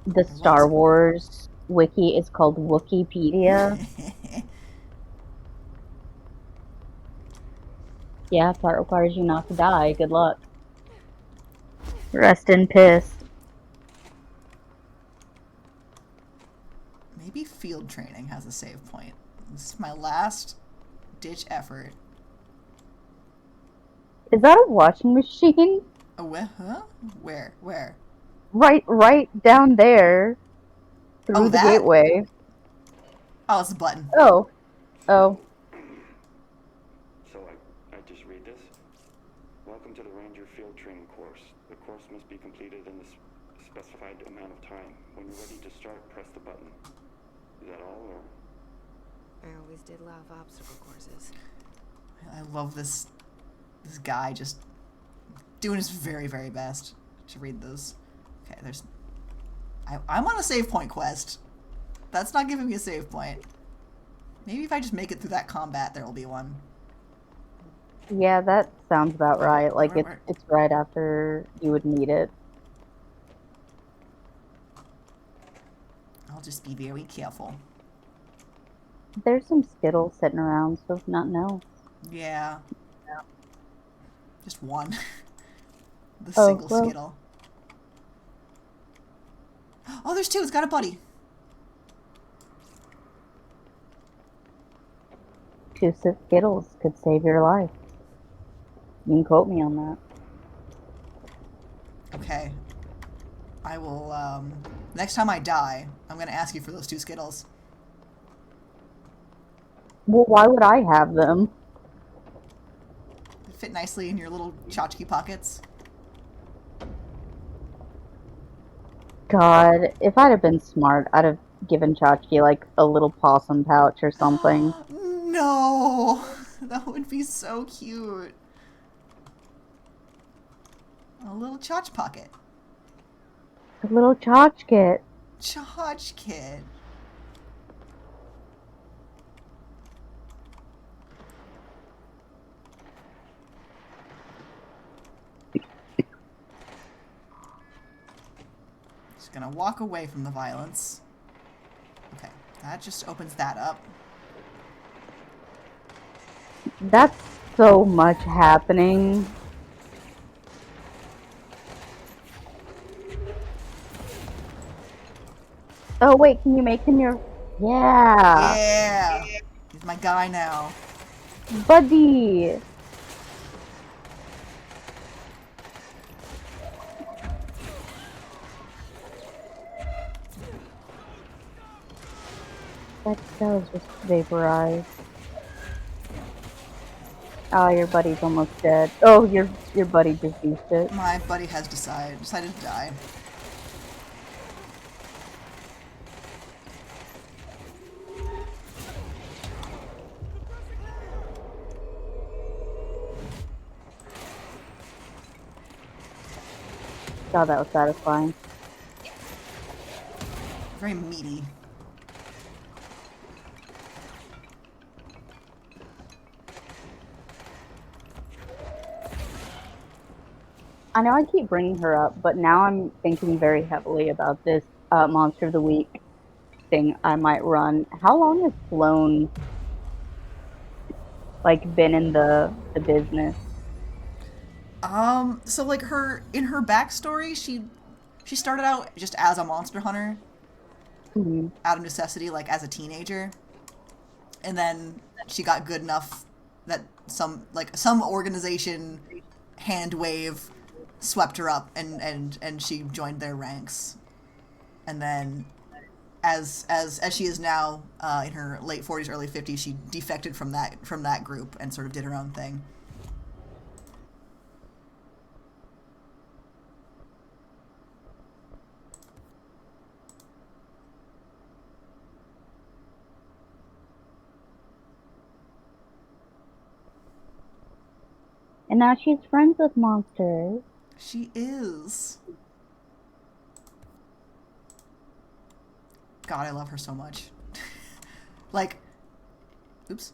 the Star Wars wiki is called Wikipedia. Yeah, part requires you not to die. Good luck. Rest in piss. Maybe field training has a save point. This is my last ditch effort. Is that a washing machine? Huh? Where? Right down there. Through the that? gateway. Oh, it's a button. Oh. So I just read this. Welcome to the Ranger Field Training course. The course must be completed in the specified amount of time. When you're ready to start, press the button. Is that all, or? I always did love obstacle courses. I love this guy just doing his very, very best to read those. Okay, there's... I'm on a save point quest. That's not giving me a save point. Maybe if I just make it through that combat, there will be one. Yeah, that sounds about right. Like, Where? it's right after you would need it. I'll just be very careful. There's some Skittles sitting around, so if nothing else. Yeah. Just one. The Oh, single well. Skittle. Oh, there's two. It's got a buddy. 2 Skittles could save your life. You can quote me on that. Okay. I will, next time I die, I'm gonna ask you for those 2 Skittles. Well, why would I have them? They fit nicely in your little tchotchke pockets. God, if I'd have been smart, I'd have given Chachki, like, a little possum pouch or something. No! That would be so cute. A little tchotch pocket. A little tchotchke. Tchotchke. Just gonna walk away from the violence. Okay, that just opens that up. That's so much happening. Oh, wait, can you make him your... Yeah! Yeah! He's my guy now. Buddy! That was just vaporized. Oh, your buddy's almost dead. Oh, your buddy just beat it. My buddy has decided to die. God, that was satisfying. Very meaty. I know I keep bringing her up, but now I'm thinking very heavily about this Monster of the Week thing I might run. How long has Sloane, like, been in the business? So like in her backstory, she started out just as a monster hunter, Mm-hmm. out of necessity, like as a teenager, and then she got good enough that some organization hand wave swept her up and she joined their ranks, and then as she is now in her late 40s, early 50s, she defected from that group and sort of did her own thing. And now she's friends with monsters. She is. God, I love her so much. Like, oops.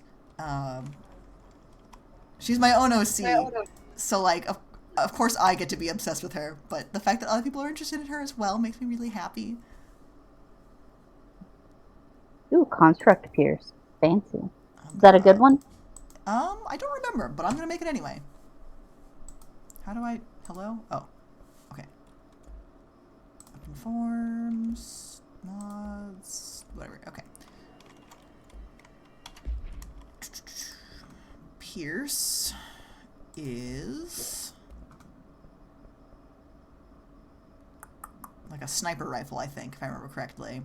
She's my own OC. So, like, of course I get to be obsessed with her, but the fact that other people are interested in her as well makes me really happy. Ooh, Construct Pierce. Fancy. Is that a good one? I don't remember, but I'm gonna make it anyway. How do I... Hello? Oh. Okay. Open forms... mods... whatever. Okay. Pierce is... like a sniper rifle, I think, if I remember correctly.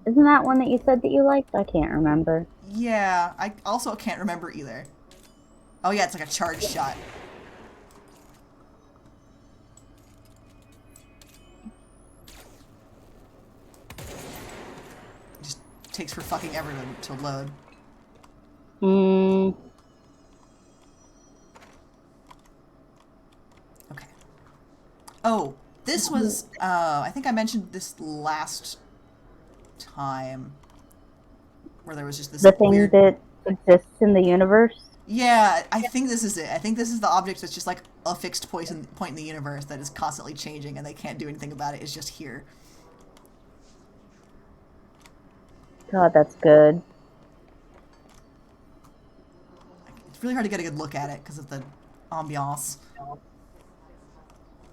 Isn't that one that you said that you liked? I can't remember. Yeah, I also can't remember either. Oh yeah, it's like a charge shot. takes for fucking ever to load. Okay. Oh, this was, I think I mentioned this last time, where there was just this The thing weird... that exists in the universe? Yeah, I think this is it. I think this is the object that's just like a fixed point in the universe that is constantly changing and they can't do anything about it. It's just here. God, that's good. It's really hard to get a good look at it because of the ambiance.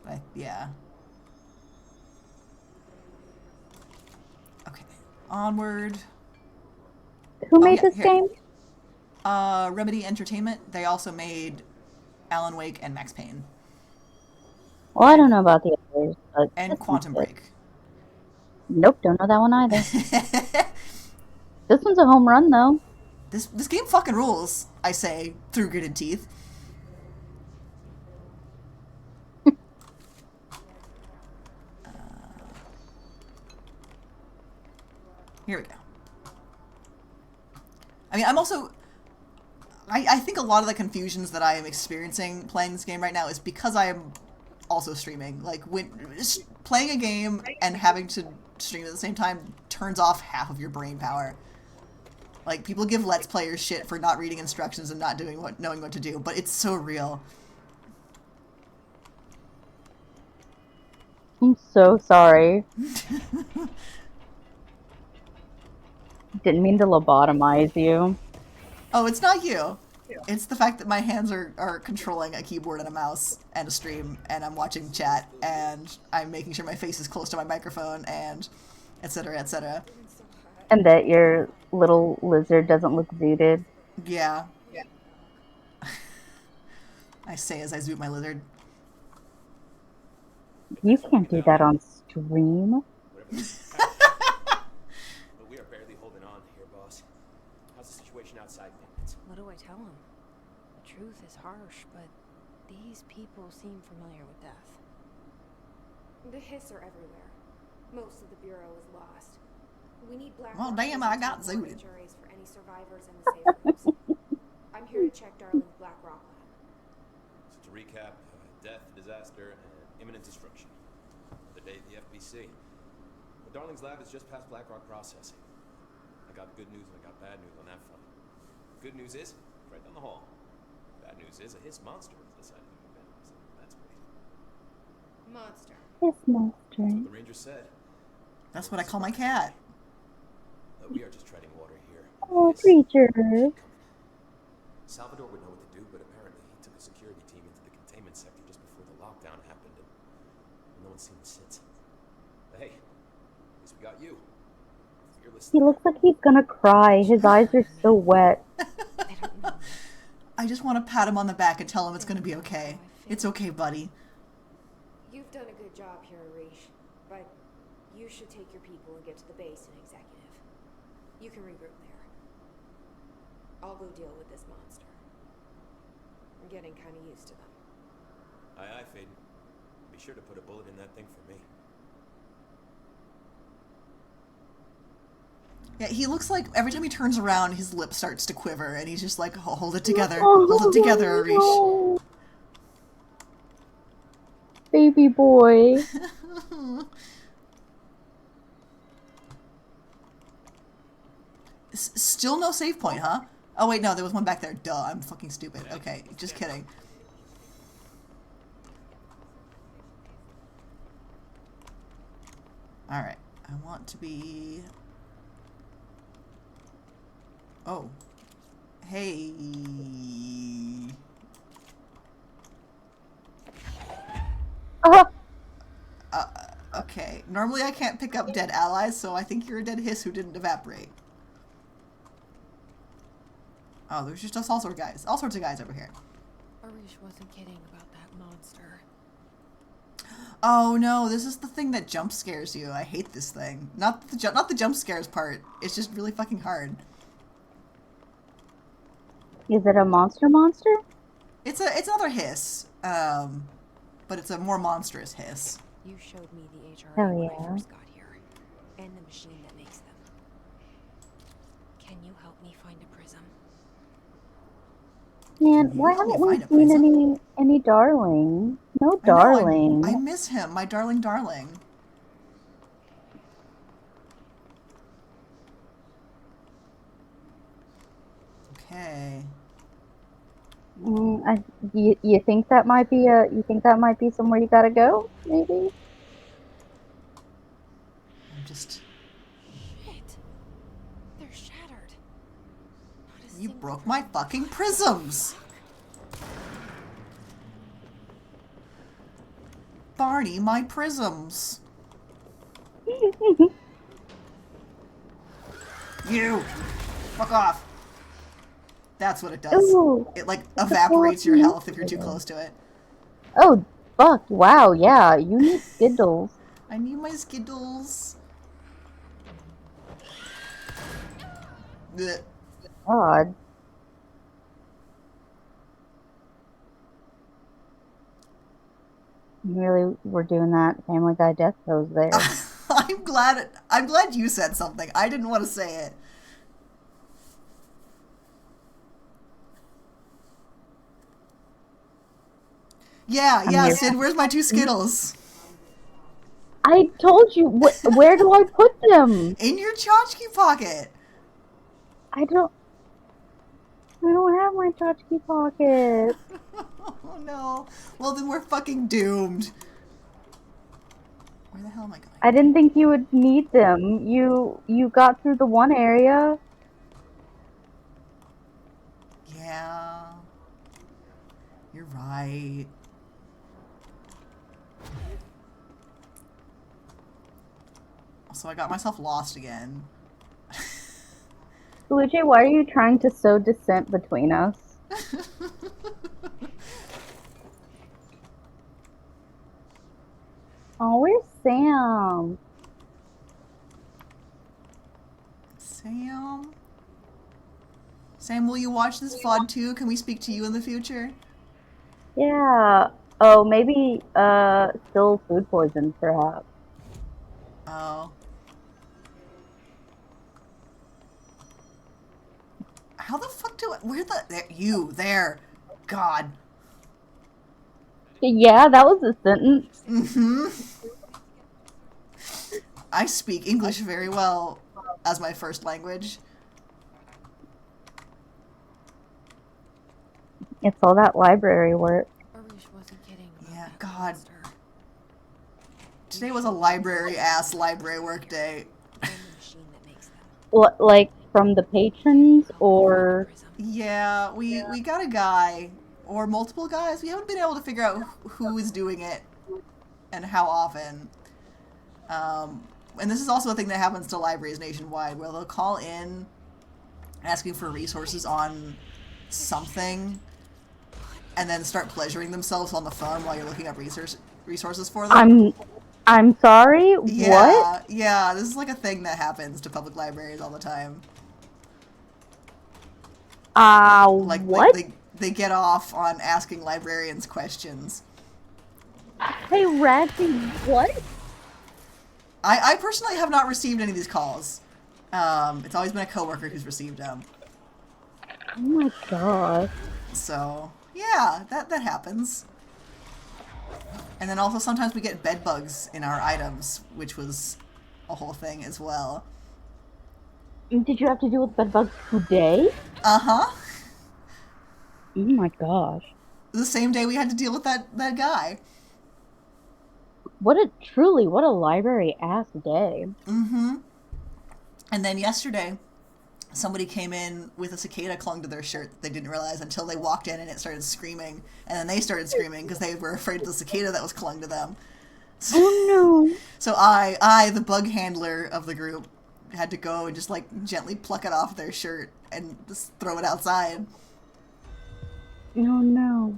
But yeah. Okay. Onward. Who made yeah, this here. game? Remedy Entertainment. They also made Alan Wake and Max Payne. Well, I don't know about the others, but And Quantum Break. Nope, don't know that one either. This one's a home run, though. This game fucking rules, I say, through gritted teeth. Here we go. I mean, I'm also... I think a lot of the confusions that I am experiencing playing this game right now is because I am also streaming. Like, when playing a game and having to stream at the same time turns off half of your brain power. Like, people give Let's Players shit for not reading instructions and not knowing what to do, but it's so real. I'm so sorry. Didn't mean to lobotomize you. Oh, it's not you. It's the fact that my hands are controlling a keyboard and a mouse and a stream, and I'm watching chat, and I'm making sure my face is close to my microphone, and etc., etc. And that your little lizard doesn't look zooted. Yeah. I say as I zoot my lizard. You can't do that on stream. But we are barely holding on here, boss. How's the situation outside Midlands? What do I tell him? The truth is harsh, but these people seem familiar with death. The hiss are everywhere. Most of the Bureau is lost. We need black... Well, damn, I got zooted. ...juries for any survivors in the safe rooms. I'm here to check Darling's Black Rock lab. So to recap, death, disaster, and imminent destruction. Another day at the FBC. But Darling's lab is just past Blackrock processing. I got good news and I got bad news on that front. Good news is, it's right down the hall. Bad news is, a hiss monster has decided to move in. So that's great. Monster. This That's what monster. the ranger said. That's what I call my cat. We are just treading water here. Oh, Hiss creature. coming. Salvador would know what to do, but apparently he took a security team into the containment sector just before the lockdown happened, and no one's seen him since. But hey, at least we got you. Fearless. He looks like he's gonna cry. His eyes are so wet. I don't know. I just want to pat him on the back and tell him it's going to be okay. It's okay, buddy. You've done a good job here, Arish, but you should take your people and get to the base in executive. You can regroup there. I'll go deal with this monster. I'm getting kind of used to them. Aye, aye, Faden. Be sure to put a bullet in that thing for me. Yeah, he looks like every time he turns around, his lip starts to quiver, and he's just like, hold it together. Hold it together, Arish. Oh, baby boy. Still no save point, huh? Oh, wait, no, there was one back there. Duh, I'm fucking stupid. Okay, just kidding. Alright, I want to be... Oh. Hey. Okay. Normally I can't pick up dead allies, so I think you're a dead hiss who didn't evaporate. Oh, there's just all sorts of guys over here. Arish wasn't kidding about that monster. Oh no, this is the thing that jump scares you. I hate this thing. Not the jump scares part. It's just really fucking hard. Is it a monster? It's another hiss, but it's a more monstrous hiss. You showed me the HRA Hell when yeah. I first got here, and the machine that makes them. Can you help me find a prism? Man, Can you why help me haven't we find a seen prism? any darling? No I know, I darling. miss him, my darling darling. Okay. You think that might be somewhere you gotta go? Maybe. I'm just... Shit. They're shattered. Not a You single broke my prism. fucking prisms! Barney, my prisms! You! Fuck off! That's what it does. Ooh, It, like, it's a evaporates your cool health if you're too close to it. Oh, fuck! Wow, yeah, you need Skittles. I need my Skittles. Blech. God. You really were doing that Family Guy death pose there. I'm glad you said something. I didn't want to say it. Yeah, I'm yeah, here. Sid, where's my 2 Skittles? I told you. Where do I put them? In your tchotchke pocket. I don't have my tchotchke pocket. Oh no. Well, then we're fucking doomed. Where the hell am I going? I didn't think you would need them. You got through the one area. Yeah. You're right. So I got myself lost again. Luigi, why are you trying to sow dissent between us? Oh, where's Sam? Sam? Sam, will you watch this VOD too? Can we speak to you in the future? Yeah. Oh, maybe still food poison, perhaps. Oh. How the fuck do I... Where the... There. God. Yeah, that was a sentence. Mm-hmm. I speak English very well as my first language. It's all that library work. Arish wasn't kidding about Yeah, that God. monster. Today was a library-ass library work day. And the machine that makes them. Like from the patrons, Help me find the or prism. Yeah, we got a guy, or multiple guys. We haven't been able to figure out who is doing it and how often. And this is also a thing that happens to libraries nationwide, where they'll call in asking for resources on something, and then start pleasuring themselves on the phone while you're looking up resources for them. I'm sorry. Yeah, What? yeah, this is like a thing that happens to public libraries all the time. Like What? they get off on asking librarians questions. Hey, Ragsy, what? I personally have not received any of these calls. It's always been a coworker who's received them. Oh my god. So yeah, that happens. And then also sometimes we get bed bugs in our items, which was a whole thing as well. Did you have to deal with bedbugs today? Uh-huh. Oh my gosh. The same day we had to deal with that guy. What a library ass day. Mm-hmm. And then yesterday, somebody came in with a cicada clung to their shirt that they didn't realize until they walked in and it started screaming. And then they started screaming because they were afraid of the cicada that was clung to them. So, Oh no. so I, the bug handler of the group, had to go and just like gently pluck it off their shirt and just throw it outside. No, no.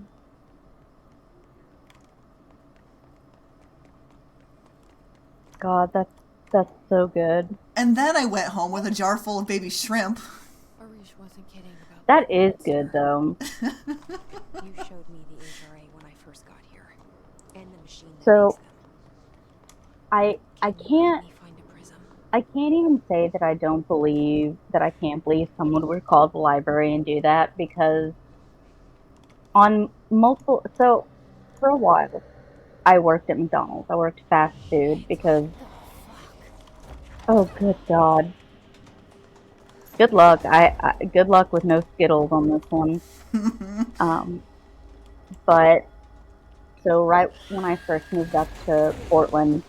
God, that's so good. And then I went home with a jar full of baby shrimp. Arish wasn't kidding about That is monster. good though. You showed me the HRA when I first got here. And the machine that So, makes them. I Can you help can't me find a prism? I can't even say that I can't believe someone would call the library and do that because on multiple, so for a while, I worked at McDonald's. I worked fast food because, oh, good God. Good luck. Good luck with no Skittles on this one. Um, but so right when I first moved up to Portland,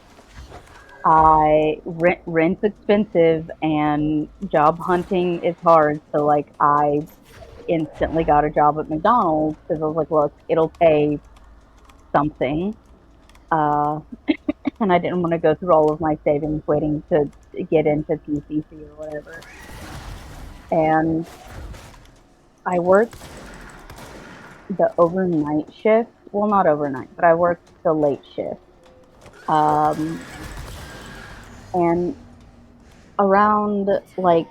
rent's expensive and job hunting is hard. So like I instantly got a job at McDonald's because I was like, look, it'll pay something. Uh, and I didn't want to go through all of my savings waiting to get into PCC or whatever. And I worked the overnight shift. Well, not overnight, but I worked the late shift. Um, and around like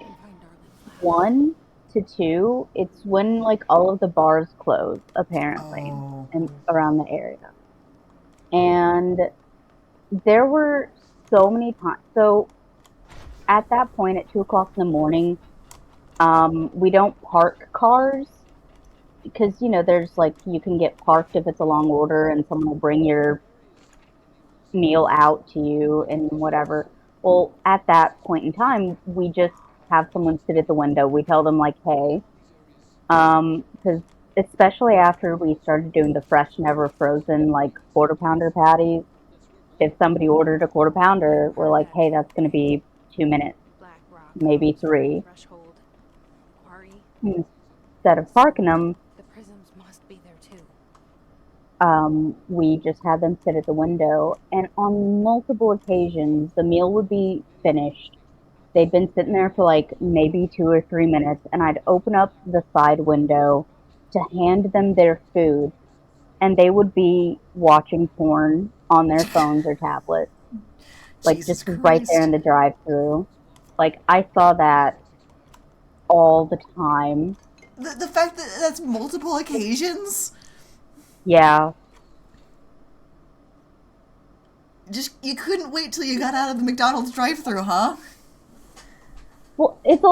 1 to 2, it's when like all of the bars close, apparently, Oh. and around the area. And there were so many times. So at that point, at 2 o'clock in the morning, we don't park cars because there's like you can get parked if it's a long order and someone will bring your meal out to you and whatever. Well, at that point in time, we just have someone sit at the window. We tell them like, hey, because especially after we started doing the fresh, never frozen like quarter pounder patties, if somebody ordered a quarter pounder, we're like, hey, that's going to be 2 minutes, Black Rock, maybe 3. Threshold, Quarry. Instead of parking them, The prisms must be there too. we just had them sit at the window. And on multiple occasions, the meal would be finished. They'd been sitting there for like maybe 2 or 3 minutes, and I'd open up the side window to hand them their food, and they would be watching porn on their phones or tablets, like just Jesus right there Christ. in the drive-through. Like I saw that all the time. The fact that that's multiple occasions? Yeah. Just, you couldn't wait till you got out of the McDonald's drive-thru, huh? Well, it's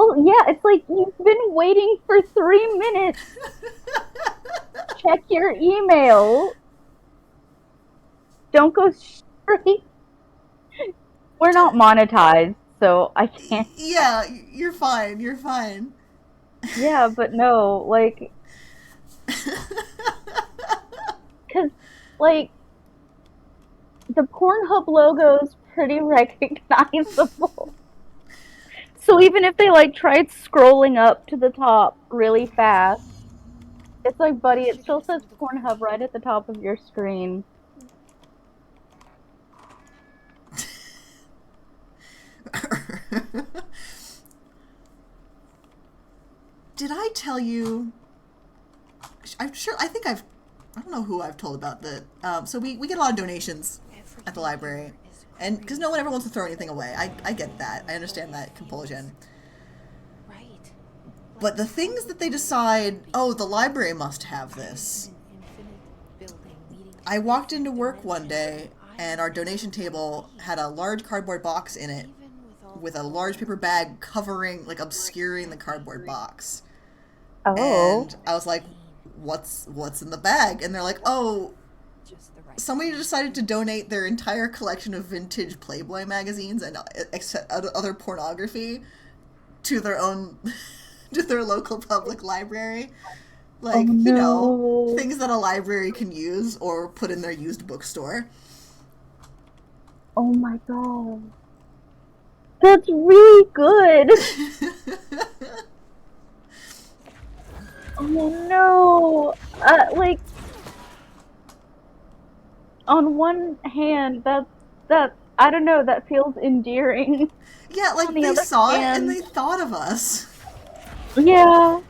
like you've been waiting for 3 minutes. Check your email. Don't go straight. We're not monetized, so I can't. Yeah, you're fine, you're fine. Yeah, but no, like, because, like, the Pornhub logo is pretty recognizable. So even if they, like, tried scrolling up to the top really fast, it's like, buddy, it still says Pornhub right at the top of your screen. Did I tell you? I'm sure. I don't know who I've told about that. So we get a lot of donations at the library, and because no one ever wants to throw anything away, I get that. I understand that compulsion. Right. But the things that they decide, oh, the library must have this. I walked into work one day, and our donation table had a large cardboard box in it, with a large paper bag covering, like, obscuring the cardboard box. Oh. And I was like, what's in the bag? And they're like, oh, somebody decided to donate their entire collection of vintage Playboy magazines and other pornography to their own, to their local public library. Like, Oh, you know, no. things that a library can use or put in their used bookstore. Oh my god. That's really good. Oh no. Like, on one hand, that I don't know, that feels endearing. Yeah, like, On the they other saw it and hand, they thought of us. yeah.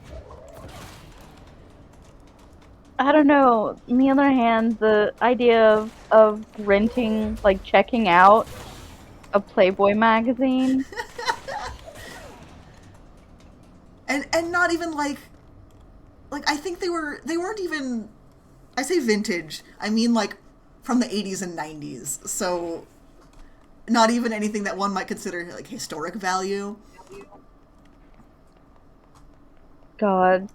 I don't know. On the other hand, the idea of renting, like checking out a Playboy magazine. And not even like I think they weren't even, I say vintage, I mean like from the 80s and 90s. So Not even anything that one might consider like historic value. God.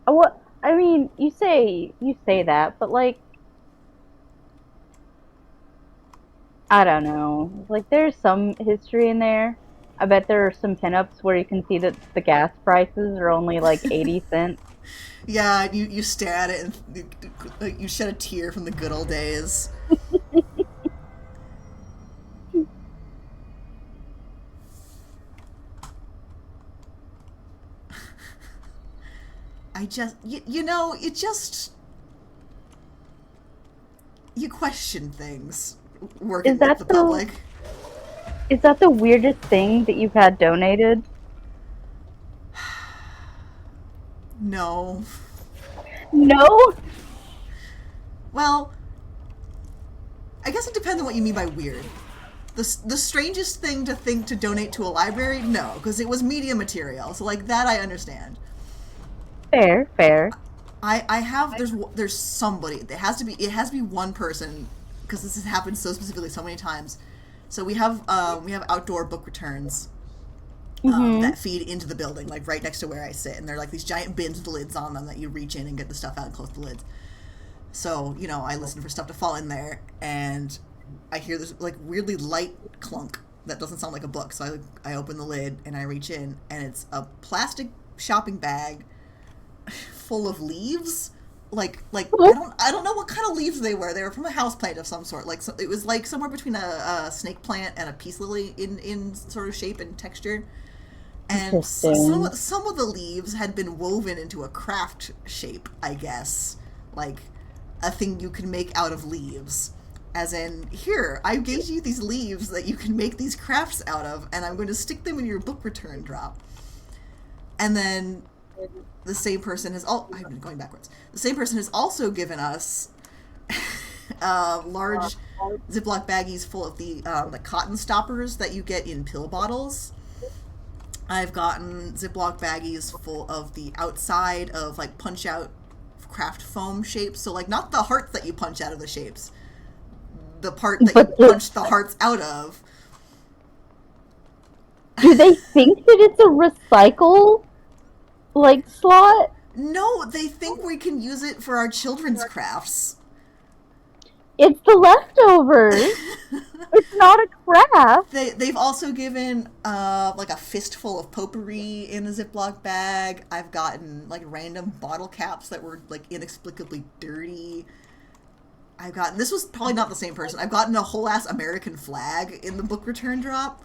What? I mean, you say that, but like, I don't know. Like, there's some history in there. I bet there are some pinups where you can see that the gas prices are only like 80 cents. Yeah, you stare at it and you shed a tear from the good old days. I just, you know, it just, you question things working Is with that the the public. is that the weirdest thing that you've had donated? No. No. Well, I guess it depends on what you mean by weird. The strangest thing to think to donate to a library? No, because it was media material. So like that I understand. Fair, fair. I have there's somebody. It has to be one person because this has happened so specifically so many times. So we have outdoor book returns Mm-hmm. that feed into the building, like right next to where I sit, and they're like these giant bins with lids on them that you reach in and get the stuff out and close the lids. So, you know, I listen for stuff to fall in there, and I hear this, like, weirdly light clunk that doesn't sound like a book. So I open the lid, and I reach in, and it's a plastic shopping bag full of leaves. Like I don't know what kind of leaves they were. They were from a houseplant of some sort. Like, so, it was, like, somewhere between a snake plant and a peace lily in sort of shape and texture. And Interesting. some of the leaves had been woven into a craft shape, I guess. Like, a thing you can make out of leaves. As in, here, I gave you these leaves that you can make these crafts out of, and I'm going to stick them in your book return drop. And then the same person has I've been going backwards. The same person has also given us large Ziploc baggies full of the cotton stoppers that you get in pill bottles. I've gotten Ziploc baggies full of the outside of, like, punch-out craft foam shapes. So, like, not the hearts that you punch out of the shapes. The part that you punch the hearts out of. Do they think that it's a recycle, like, slot? No, they think we can use it for our children's crafts. It's the leftovers. It's not a craft. They've also given like a fistful of potpourri in a Ziploc bag. I've gotten like random bottle caps that were like inexplicably dirty. I've gotten, this was probably not the same person. I've gotten a whole ass American flag in the book return drop.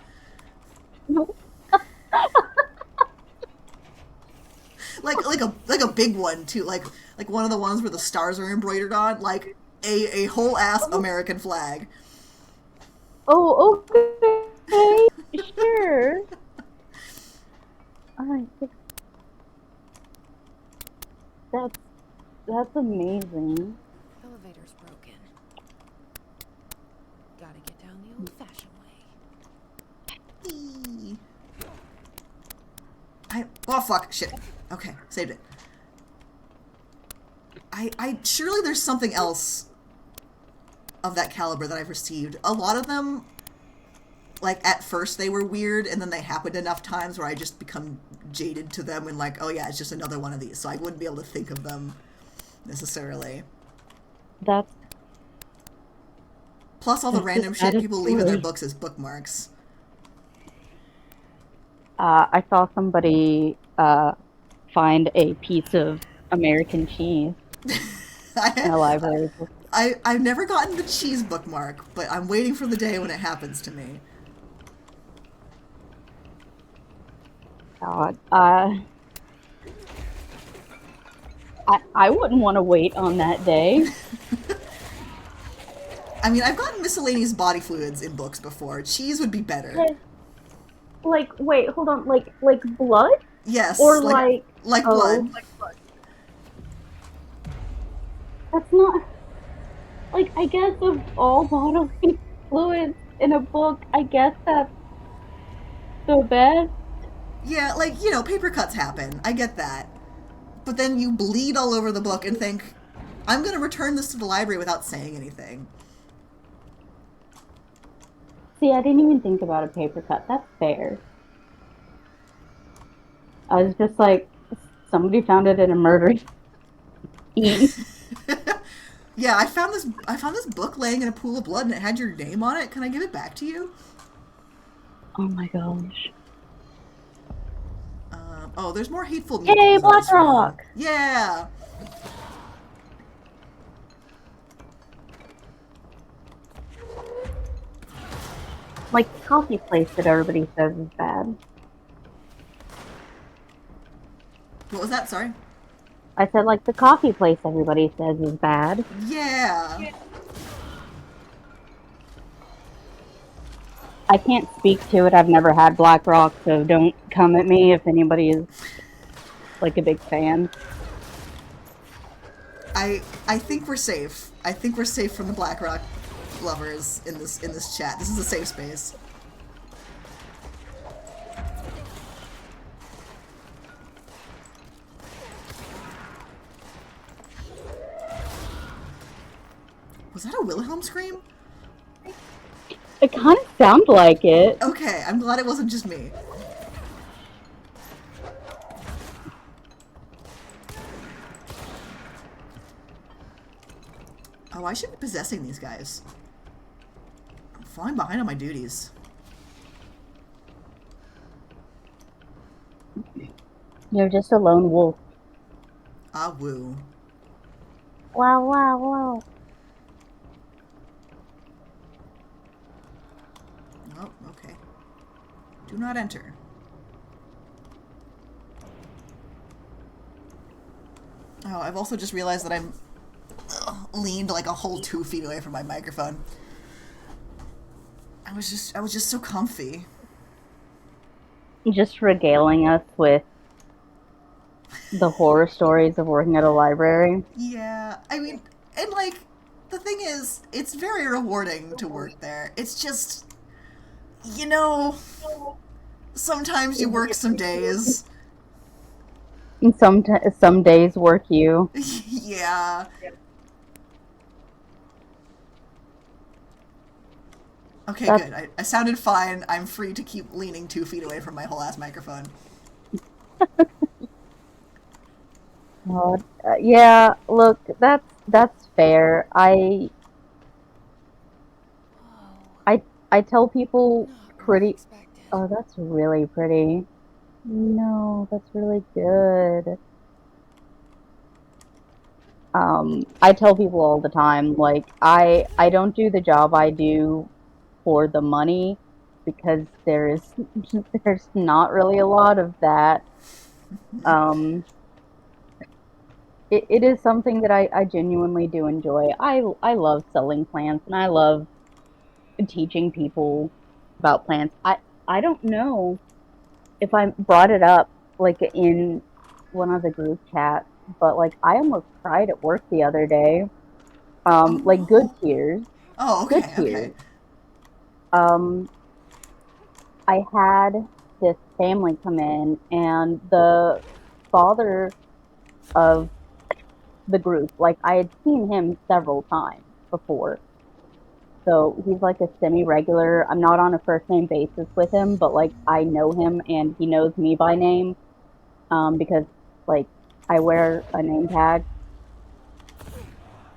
like a big one too. Like one of the ones where the stars are embroidered on. Like a whole ass American flag. Oh, okay. Sure. Alright. That's amazing. Elevator's broken. Gotta get down the old-fashioned way. Oh fuck, shit. Okay, saved it. I surely there's something else of that caliber that I've received. A lot of them, like, at first they were weird, and then they happened enough times where I just become jaded to them and like, oh yeah, it's just another one of these, so I wouldn't be able to think of them necessarily. That's Plus all the random just shit people leave in their attitude. books as bookmarks. I saw somebody find a piece of American cheese in a library. I've never gotten the cheese bookmark, but I'm waiting for the day when it happens to me. God, I wouldn't want to wait on that day. I mean, I've gotten miscellaneous body fluids in books before. Cheese would be better. Like, wait, hold on, like blood? Yes. Or like blood. That's not, like, I guess of all bodily fluids in a book, I guess that's the best. Yeah, like, you know, paper cuts happen. I get that. But then you bleed all over the book and think, I'm going to return this to the library without saying anything. See, I didn't even think about a paper cut. That's fair. I was just like, somebody found it in a murder scene. Yeah, I found this book laying in a pool of blood and it had your name on it. Can I give it back to you? Oh my gosh. Oh, there's more hateful Yay, meatballs in this room. Blackrock! Yeah. Like the coffee place that everybody says is bad. What was that? Sorry. I said like the coffee place everybody says is bad. Yeah. I can't speak to it. I've never had Blackrock, so don't come at me if anybody is like a big fan. I think we're safe. I think we're safe from the Blackrock lovers in this chat. This is a safe space. Was that a Wilhelm scream? It kind of sounded like it. Okay, I'm glad it wasn't just me. Oh, I should be possessing these guys. I'm falling behind on my duties. You're just a lone wolf. Ah, woo. Wow, wow, wow. Oh, okay. Do not enter. Oh, I've also just realized that I'm leaned like a whole 2 feet away from my microphone. I was just so comfy. Just regaling us with the horror stories of working at a library. Yeah, I mean, and like, the thing is, it's very rewarding to work there. It's just, you know, sometimes you work some days. And some days work you. Yeah. Okay, good. I sounded fine. I'm free to keep leaning 2 feet away from my whole ass microphone. Yeah, look, that's fair. I tell people pretty. Oh, that's really pretty. No, that's really good. I tell people all the time, like I don't do the job I do for the money because there's not really a lot of that. It is something that I genuinely do enjoy. I love selling plants and I love teaching people about plants. I don't know if I brought it up like in one of the group chats, but like I almost cried at work the other day. Oh, Like good no. tears. Oh, Good okay, tears. okay. I had this family come in and the father of the group, like I had seen him several times before. So he's like a semi-regular. I'm not on a first name basis with him, but like I know him and he knows me by name, because like I wear a name tag.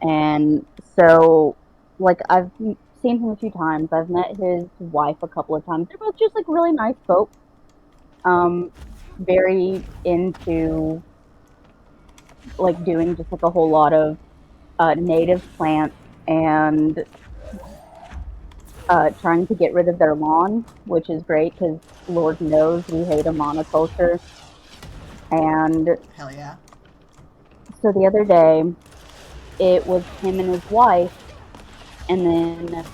And so like I've seen him a few times. I've met his wife a couple of times. They're both just like really nice folks. Very into like doing just like a whole lot of native plants and trying to get rid of their lawn, which is great because Lord knows we hate a monoculture. And Hell yeah. so the other day, it was him and his wife, and then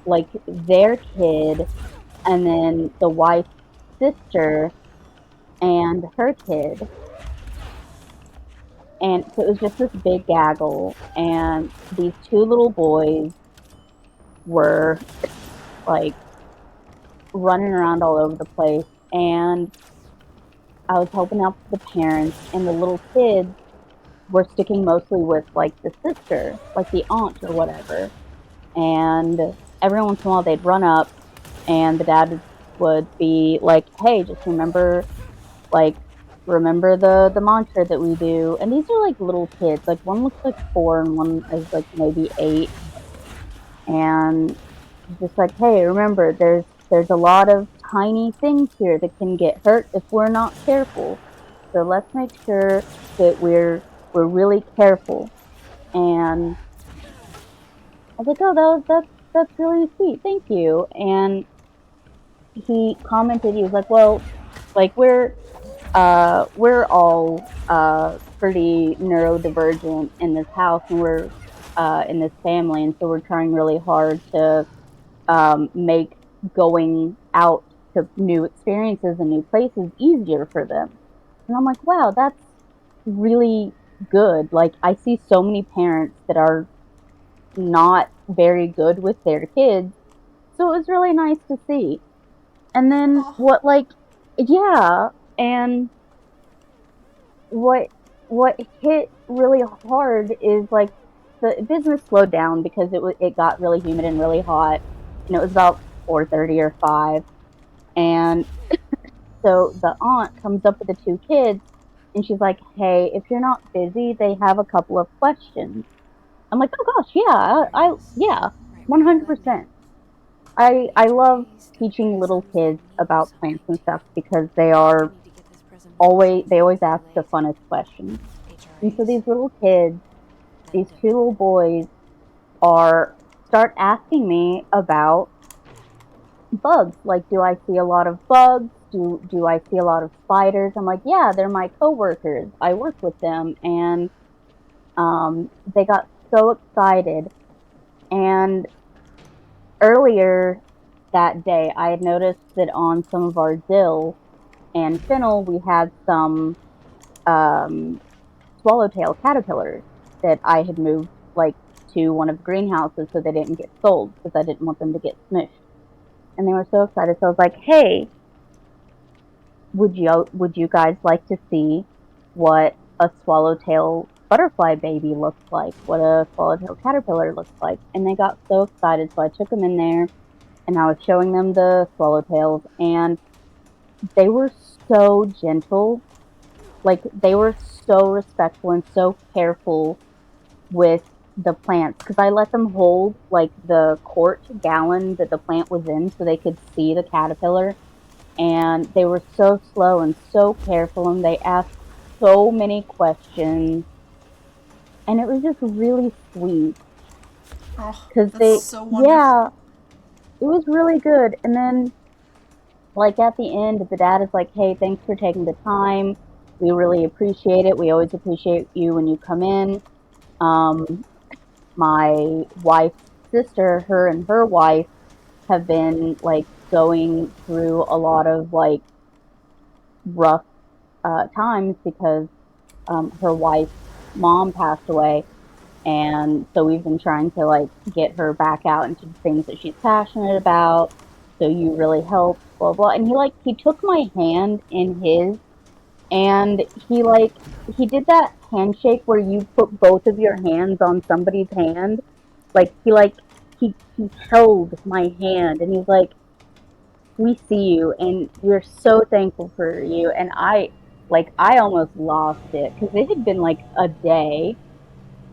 like their kid, and then the wife's sister and her kid. And so it was just this big gaggle, and these 2 little boys were like running around all over the place, and I was helping out the parents, and the little kids were sticking mostly with like the sister, like the aunt or whatever. And every once in a while they'd run up and the dad would be like, "Hey, just remember, like, remember the mantra that we do." And these are like little kids. Like one looks like 4, and one is like maybe 8. And just like, "Hey, remember, there's a lot of tiny things here that can get hurt if we're not careful. So let's make sure that we're really careful." And I was like, "Oh, that's really sweet. Thank you." And he commented, he was like, "Well, like we're all pretty neurodivergent in this house, and we're in this family, and so we're trying really hard to make going out to new experiences and new places easier for them." And I'm like, "Wow, that's really good." Like, I see so many parents that are not very good with their kids, so it was really nice to see. And then Oh, yeah, and what what hit really hard is like the business slowed down because it got really humid and really hot, and it was about 4:30 or 5. And so the aunt comes up with the 2 kids, and she's like, "Hey, if you're not busy, they have a couple of questions." I'm like, "Oh gosh, yeah, There it is. yeah, Right where you led me. 100%." I love HRAs, the teaching little prisms, kids I knew about plants something and too. stuff because I need to get this presentation they always smoothly ask the laid. funnest questions. And so HRAs, these little kids, then these 2 dip. little boys are start asking me about bugs. Like, do I see a lot of bugs? Do I see a lot of spiders? I'm like, "Yeah, they're my coworkers. I work with them." And they got so excited. And earlier that day, I had noticed that on some of our dill and fennel, we had some um, swallowtail caterpillars that I had moved like to one of the greenhouses so they didn't get sold because I didn't want them to get smushed. And they were so excited. So I was like, "Hey, would you guys like to see what a swallowtail butterfly baby looks like? What a swallowtail caterpillar looks like?" And they got so excited. So I took them in there and I was showing them the swallowtails, and they were so gentle. Like, they were so respectful and so careful with the plants because I let them hold like the quart gallon that the plant was in so they could see the caterpillar. And they were so slow and so careful, and they asked so many questions. And it was just really sweet oh, because that's they, so yeah, wonderful. it was really good. And then, like, at the end, the dad is like, "Hey, thanks for taking the time. We really appreciate it. We always appreciate you when you come in." Um, my wife's sister, her and her wife have been like going through a lot of like rough times because her wife's mom passed away, and so we've been trying to like get her back out into the things that she's passionate about. So you really helped, blah blah. And he took my hand in his, and he did that handshake where you put both of your hands on somebody's hand. Like he held my hand, and he's like, "We see you, and we're so thankful for you." And I almost lost it because it had been like a day,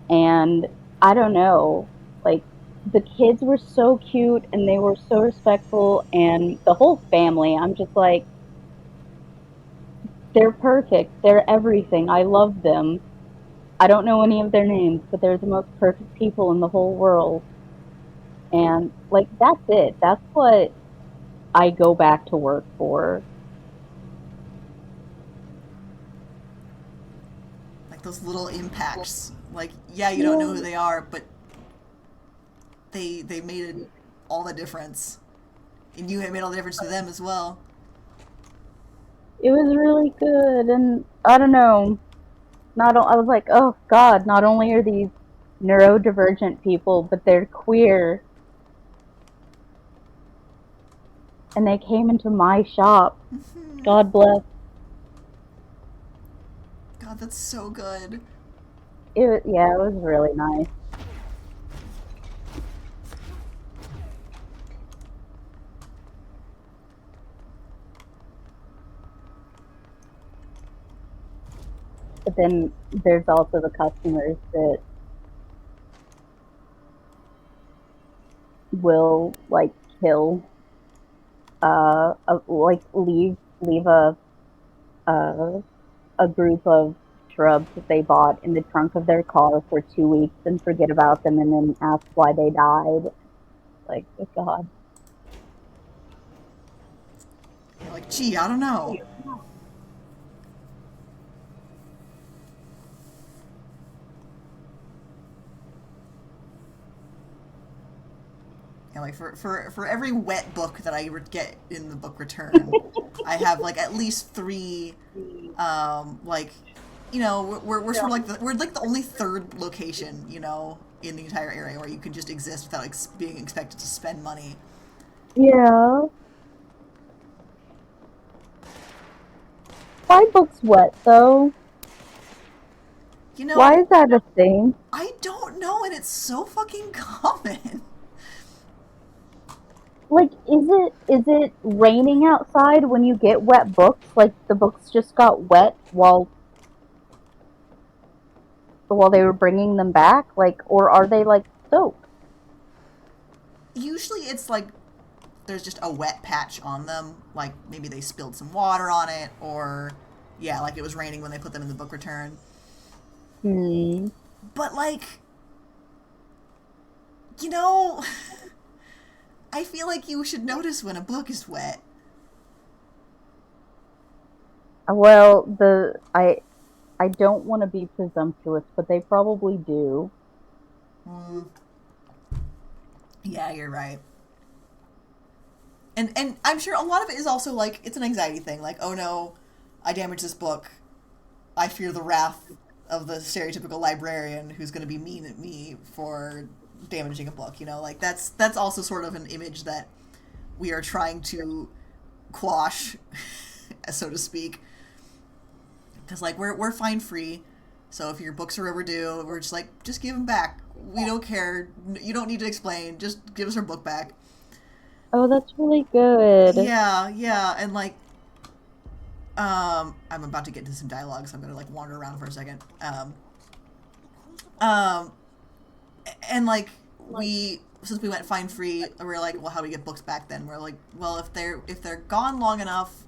and I don't know, like the kids were so cute and they were so respectful, and the whole family. I'm just like, they're perfect. They're everything. I love them. I don't know any of their names, but they're the most perfect people in the whole world. And like that's it. That's what I go back to work for. Like those little impacts. Like, yeah, you don't know who Yeah, they are, but they made all the difference, and you made all the difference to them as well. it was really good, and I don't know. I was like, "Oh God, not only are these neurodivergent people, but they're queer, and they came into my shop. God bless." God, that's so good. Yeah, it was really nice. But then there's also the customers that will like kill, leave a group of shrubs that they bought in the trunk of their car for 2 weeks and forget about them and then ask why they died. Like, oh God. You're like, gee, I don't know. Yeah, like for every wet book that I get in the book return, I have like at least 3, like, you know, we're sort of like we're like the only third location, you know, in the entire area where you can just exist without like being expected to spend money. Yeah. Why books wet though? You know, Why is that a thing? I don't know, and it's so fucking common. Like, is it raining outside when you get wet books? Like the books just got wet while they were bringing them back? Like, or are they like soaked? Usually it's like there's just a wet patch on them, like maybe they spilled some water on it, or yeah, like it was raining when they put them in the book return. Hmm. But like, you know, I feel like you should notice when a book is wet. Well, I don't want to be presumptuous, but they probably do. Yeah, you're right. And I'm sure a lot of it is also like it's an anxiety thing. Like, oh no, I damaged this book. I fear the wrath of the stereotypical librarian who's going to be mean at me for damaging a book. You know, like that's also sort of an image that we are trying to quash, so to speak. Because like we're fine free, so if your books are overdue, we're just like just give them back. We don't care. You don't need to explain. Just give us our book back. Oh, that's really good. Yeah, yeah, and like I'm about to get into some dialogue, so I'm gonna like wander around for a second. Um, and like we since we went fine free, we were like, well, how do we get books back then? We're like, well, if they're gone long enough,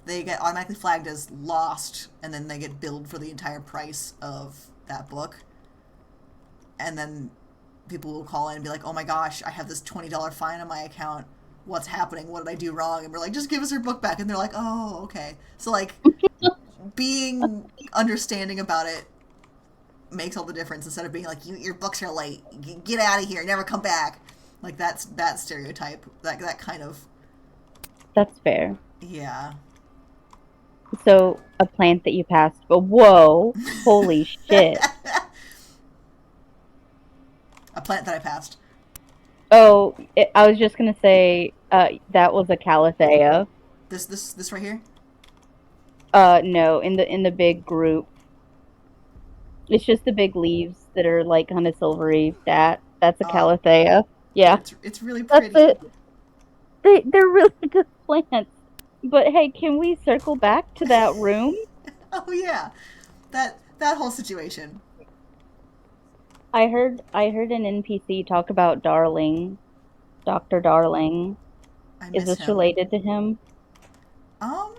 they get automatically flagged as lost, and then they get billed for the entire price of that book. And then people will call in and be like, oh my gosh, I have this $20 fine on my account. What's happening? What did I do wrong? And we're like, just give us your book back. And they're like, oh, okay. So like being understanding about it makes all the difference instead of being like, your books are late. Get out of here. Never come back. Like that's that stereotype. That kind of. That's fair. Yeah. So, a plant that you passed, but whoa, holy shit. A plant that I passed. Oh, I was just gonna say, that was a calathea. This right here? No, in the big group. It's just the big leaves that are like kind of silvery. That's a Oh, calathea. Yeah, it's really that's pretty. it. They're really good plants. But hey, can we circle back to that room? Oh yeah, that whole situation. I heard an NPC talk about Darling, Dr. Darling. I Is miss this him. related to him? Um,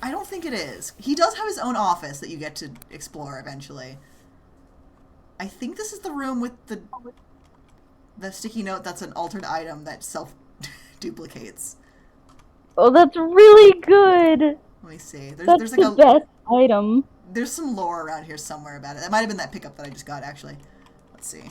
I don't think it is. He does have his own office that you get to explore eventually. I think this is the room with the sticky note that's an altered item that self duplicates. Oh, that's really good. Let me see. That's There's like the best item. there's some lore around here somewhere about it. That might have been that pickup that I just got actually. Let's see.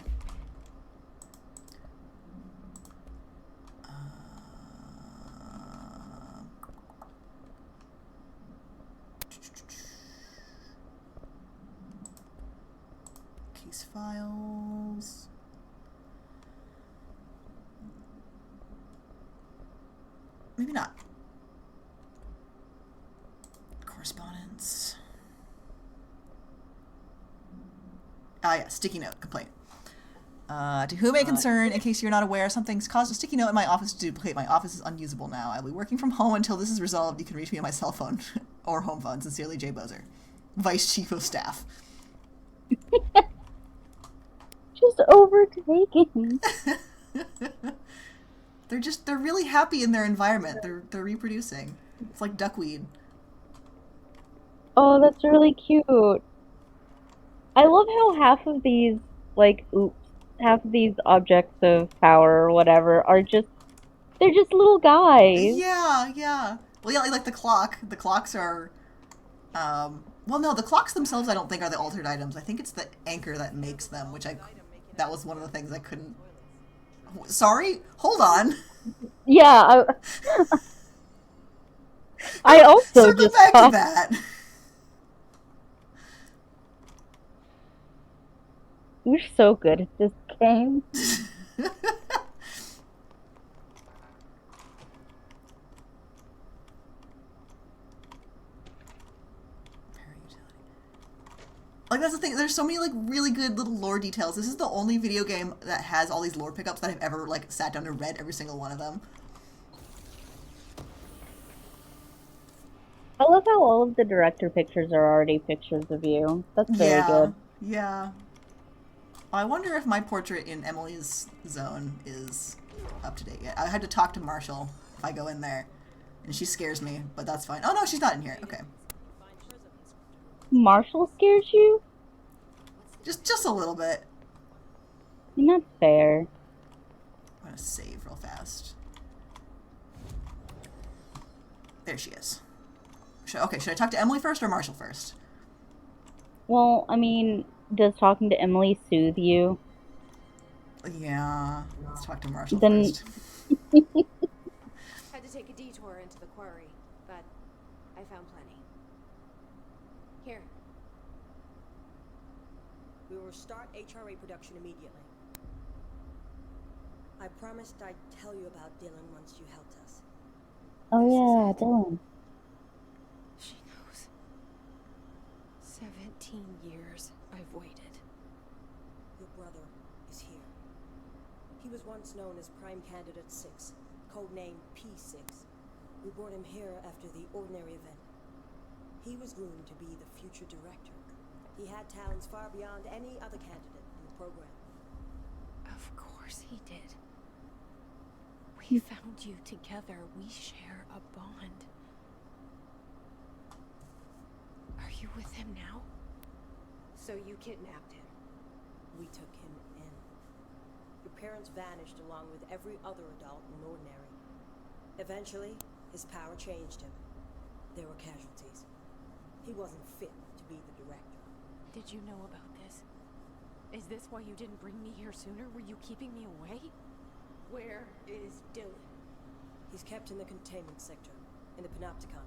Case files. Maybe not. Correspondence. Ah, yeah, sticky note complaint. To whom it may concern, in case you're not aware, something's caused a sticky note in my office to duplicate. My office is unusable now. I'll be working from home until this is resolved. You can reach me on my cell phone. or home phone. Sincerely, Jay Bozer, Vice Chief of Staff. Just overtaken. They're really happy in their environment. They're reproducing. It's like duckweed. Oh, that's really cute. I love how half of these, like, half of these objects of power or whatever are just, they're just little guys. Yeah, yeah. Well, yeah, like the clock. The clocks are, well, no, the clocks themselves I don't think are the altered items. I think it's the anchor that makes them, that was one of the things I couldn't. Sorry? Hold on. Yeah, I also Circle just back thought, to that. we're so good at this game. Like, that's the thing. There's so many, like, really good little lore details. This is the only video game that has all these lore pickups that I've ever, like, sat down and read every single one of them. I love how all of the director pictures are already pictures of you. That's very good. Yeah. I wonder if my portrait in Emily's zone is up to date yet. I had to talk to Marshall if I go in there. And she scares me, but that's fine. Oh, no, she's not in here. Okay. Marshall scared you? Just a little bit. I mean, that's fair. I'm gonna save real fast. There she is. Should I talk to Emily first or Marshall first? Well, I mean, does talking to Emily soothe you? Yeah. Let's talk to Marshall Then... first. Had to take a detour into the quarry, but I found plenty. Here. We will start HRA production immediately. I promised I'd tell you about Dylan once you helped us. Oh yeah, Dylan. She knows. 17 years I've waited. Your brother is here. He was once known as Prime Candidate 6, codenamed P6. We brought him here after the ordinary event. He was groomed to be the future director. He had talents far beyond any other candidate in the program. Of course he did. We found you together. We share a bond. Are you with him now? So you kidnapped him? We took him in. Your parents vanished along with every other adult in Ordinary. Eventually, his power changed him. There were casualties. He wasn't fit to be the director. Did you know about this? Is this why you didn't bring me here sooner? Were you keeping me away? Where is Dylan? He's kept in the containment sector, in the Panopticon.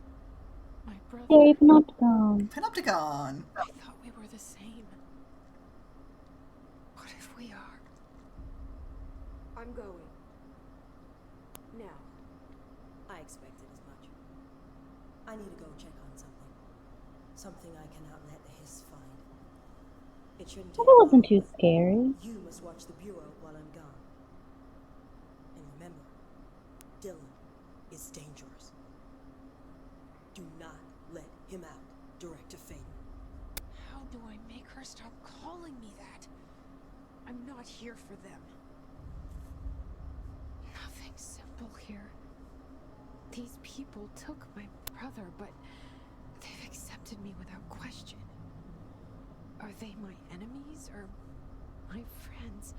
My brother... Yay, Panopticon. Panopticon! I thought we were the same. What if we are? I'm going. Now. I expected as much. I need to go check on something. Something I cannot let the Hiss find. It shouldn't take That wasn't too scary. You must watch the Bureau while I'm gone. And remember, Dylan is dangerous. Do not let him out, Director Faden. How do I make her stop calling me that? I'm not here for them. Nothing simple here. These people took my brother, but they've accepted me without question. Are they my enemies or my friends?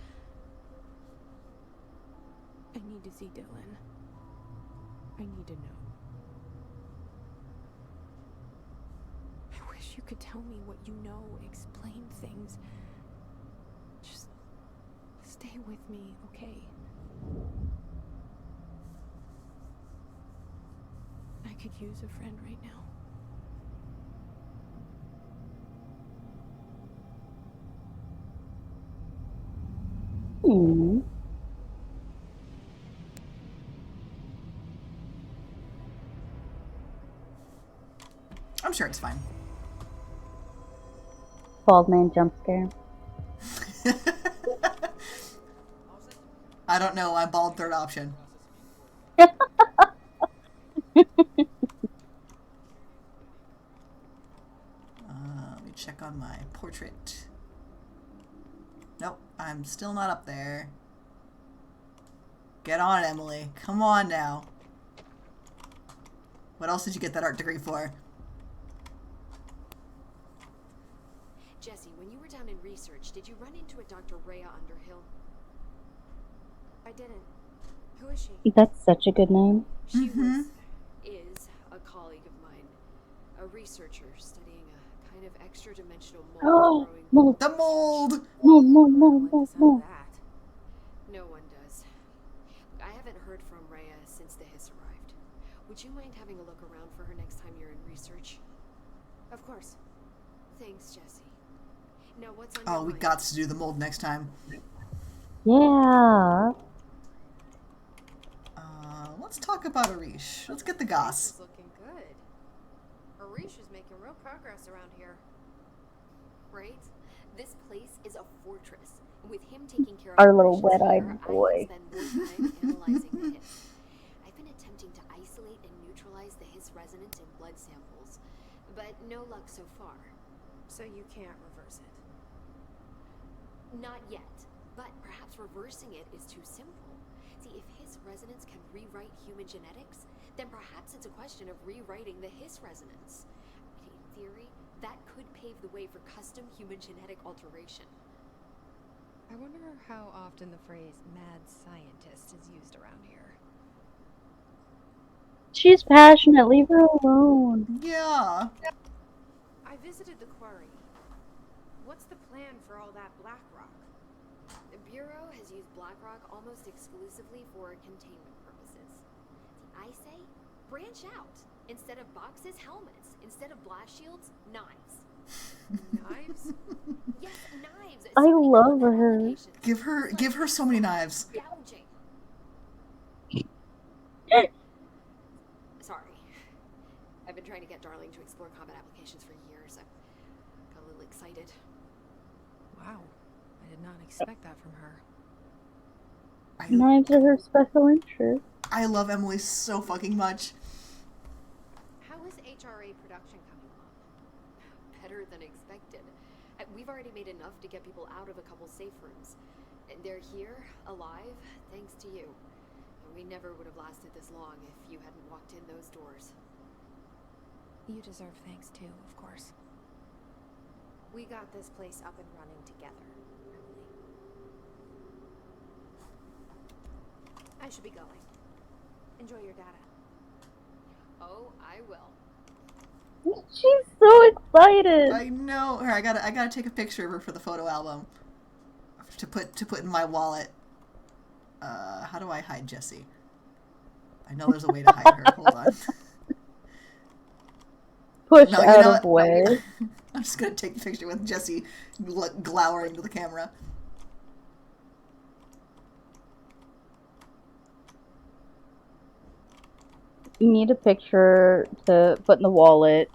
I need to see Dylan. I need to know. I wish you could tell me what you know, explain things. Just stay with me, okay? I could use a friend right now. Hmm. I'm sure it's fine. Bald man jump scare. I don't know. I'm bald third option. on my portrait. Nope, I'm still not up there. Get on it, Emily. Come on now. What else did you get that art degree for? Jesse, when you were down in research, did you run into a Dr. Rhea Underhill? I didn't. Who is she? That's such a good name. She is a colleague of mine. A researcher studying a kind of extra-dimensional mold growing... Mold. The mold! Mold, mold, I mold, like the mold, sound mold. of that. No one does. I haven't heard from Rhea since the hiss arrived. Would you mind having a look around for her next time you're in research? Of course. Thanks, Jesse. Now, what's on your Oh, we mind? got to do the mold next time. Yeah. Let's talk about Arish. Let's get the This goss. is looking good. Arish is making real progress around here. Right? This place is a fortress. And with him taking care of Our little operations wet-eyed here, boy. I can spend more time analyzing the hiss. I've been attempting to isolate and neutralize the hiss resonance in blood samples, but no luck so far. So you can't reverse it. Not yet, but perhaps reversing it is too simple. See, if hiss resonance can rewrite human genetics, then perhaps it's a question of rewriting the hiss resonance. In theory, that could pave the way for custom human genetic alteration. I wonder how often the phrase mad scientist is used around here. She's passionate. Leave her alone. Yeah. I visited the quarry. What's the plan for all that black rock? The Bureau has used BlackRock almost exclusively for containment purposes. I say, branch out. Instead of boxes, helmets. Instead of blast shields, knives. Knives? Yes, knives. I So many love clever her. applications. Give her so many knives. Gouging. Sorry. I've been trying to get Darling to explore combat applications for years. I got a little excited. Wow. I did not expect that from her. Knives are her special interest. I love Emily so fucking much. How is HRA production coming along? Better than expected. We've already made enough to get people out of a couple safe rooms. And they're here, alive, thanks to you. And we never would have lasted this long if you hadn't walked in those doors. You deserve thanks too, of course. We got this place up and running together, Emily. I should be going. Enjoy your data. Oh, I will. She's so excited. I know her. I gotta take a picture of her for the photo album to put in my wallet. How do I hide Jessie? I know there's a way to hide her. Hold on. Push No, you out know of what? way. I'm just gonna take the picture with Jessie glowering to the camera. You need a picture to put in the wallet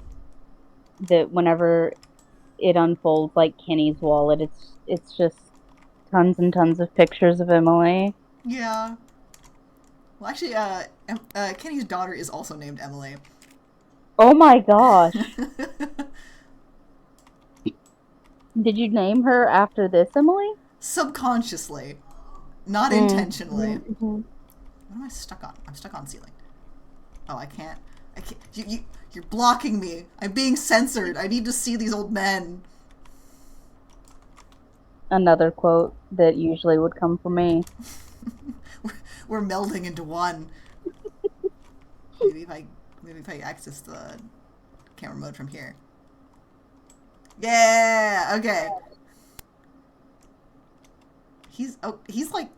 that whenever it unfolds like Kenny's wallet, it's just tons and tons of pictures of Emily. Yeah. Well, actually, Kenny's daughter is also named Emily. Oh my gosh. Did you name her after this Emily? Subconsciously, not intentionally. Mm-hmm. What am I stuck on? I'm stuck on ceiling. Oh, I can't. You're blocking me. I'm being censored. I need to see these old men. Another quote that usually would come from me. We're melding into one. Maybe if I access the camera mode from here. Yeah. Okay. He's like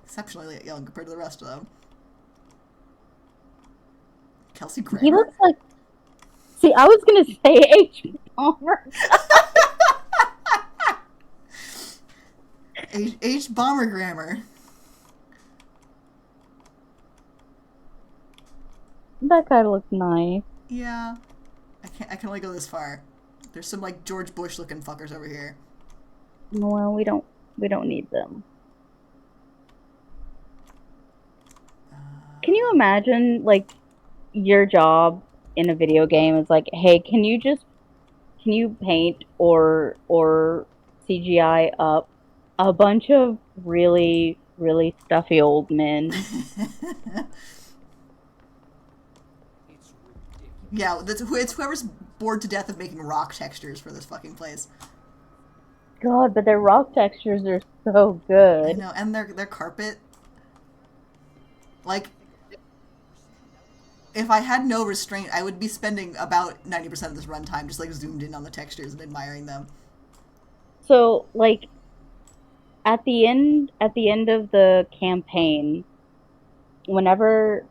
exceptionally young compared to the rest of them. Kelsey Grammer? He looks like... See, I was gonna say H. Bomber. H. Bomber Grammar. That guy looks nice. Yeah. I can only go this far. There's some like George Bush looking fuckers over here. Well, we don't need them. Can you imagine, like, your job in a video game is like, hey, can you just can you paint or CGI up a bunch of really, really stuffy old men? Yeah, it's whoever's bored to death of making rock textures for this fucking place. God, but their rock textures are so I good. know, and their carpet. Like, if I had no restraint, I would be spending about 90% of this runtime just like zoomed in on the textures and admiring them. So, like, at the end of the campaign, whenever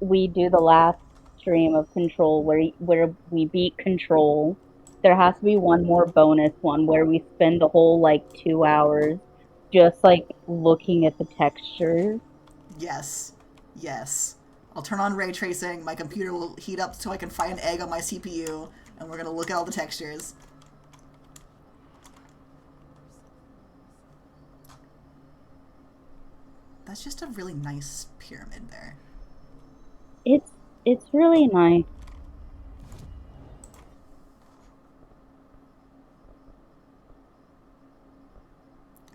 we do the last stream of Control where we beat Control, there has to be one more bonus one where we spend the whole like 2 hours just like looking at the textures. Yes. Yes. I'll turn on ray tracing, my computer will heat up so I can fry an egg on my CPU, and we're gonna look at all the textures. That's just a really nice pyramid there. It's really nice.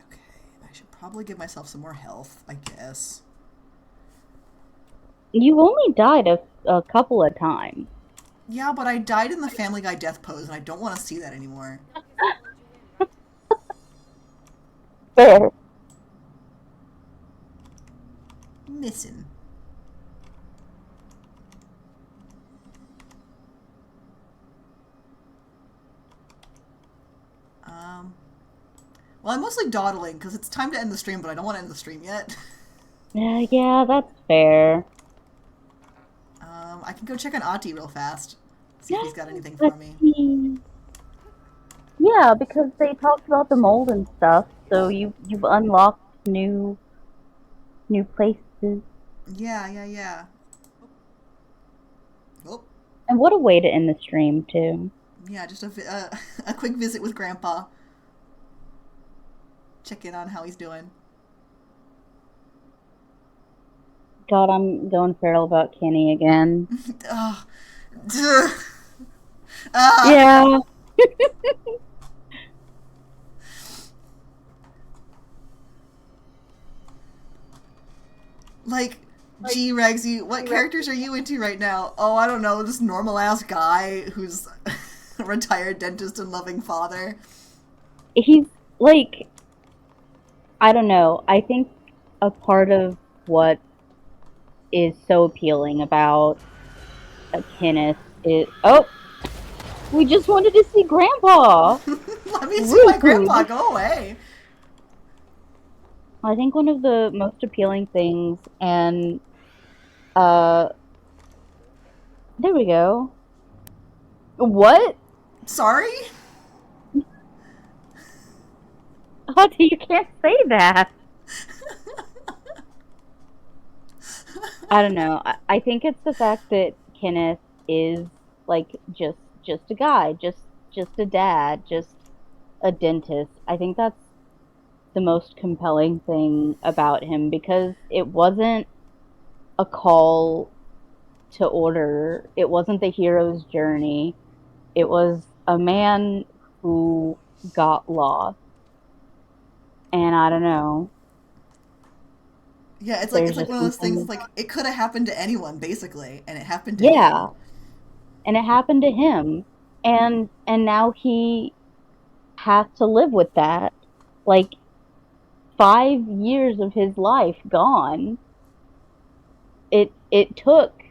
Okay, I should probably give myself some more health, I guess. You only died a couple of times. Yeah, but I died in the Family Guy death pose, and I don't want to see that anymore. Fair. Missing. Well, I'm mostly dawdling, because it's time to end the stream, but I don't want to end the stream yet. Yeah, that's fair. I can go check on Ati real fast. See if he's got anything for Let's me. see. Yeah, because they talked about the mold and stuff, so you've unlocked new places. Yeah. Oh, And what a way to end the stream too. yeah, just a quick visit with Grandpa. Check in on how he's doing. God, I'm going feral about Kenny again. Ugh. Yeah. Like, gee, Ragsy, what characters are you into right now? Oh, I don't know, this normal-ass guy who's a retired dentist and loving father. He's like, I don't know. I think a part of what is so appealing about Kenneth is, oh, we just wanted to see Grandpa. Let me see my grandpa, go away. I think one of the most appealing things, and there we go. What? Sorry? Oh, you can't say that. I don't know. I think it's the fact that Kenneth is like just a guy, just a dad, just a dentist. I think that's the most compelling thing about him, because it wasn't a call to order. It wasn't the hero's journey. It was a man who got lost. And I don't know. Yeah, it's There's like just one of those things, something. like, it could have happened to anyone, basically, and it happened to him. Yeah. And it happened to him. And now he has to live with that. Like 5 years of his life gone. It took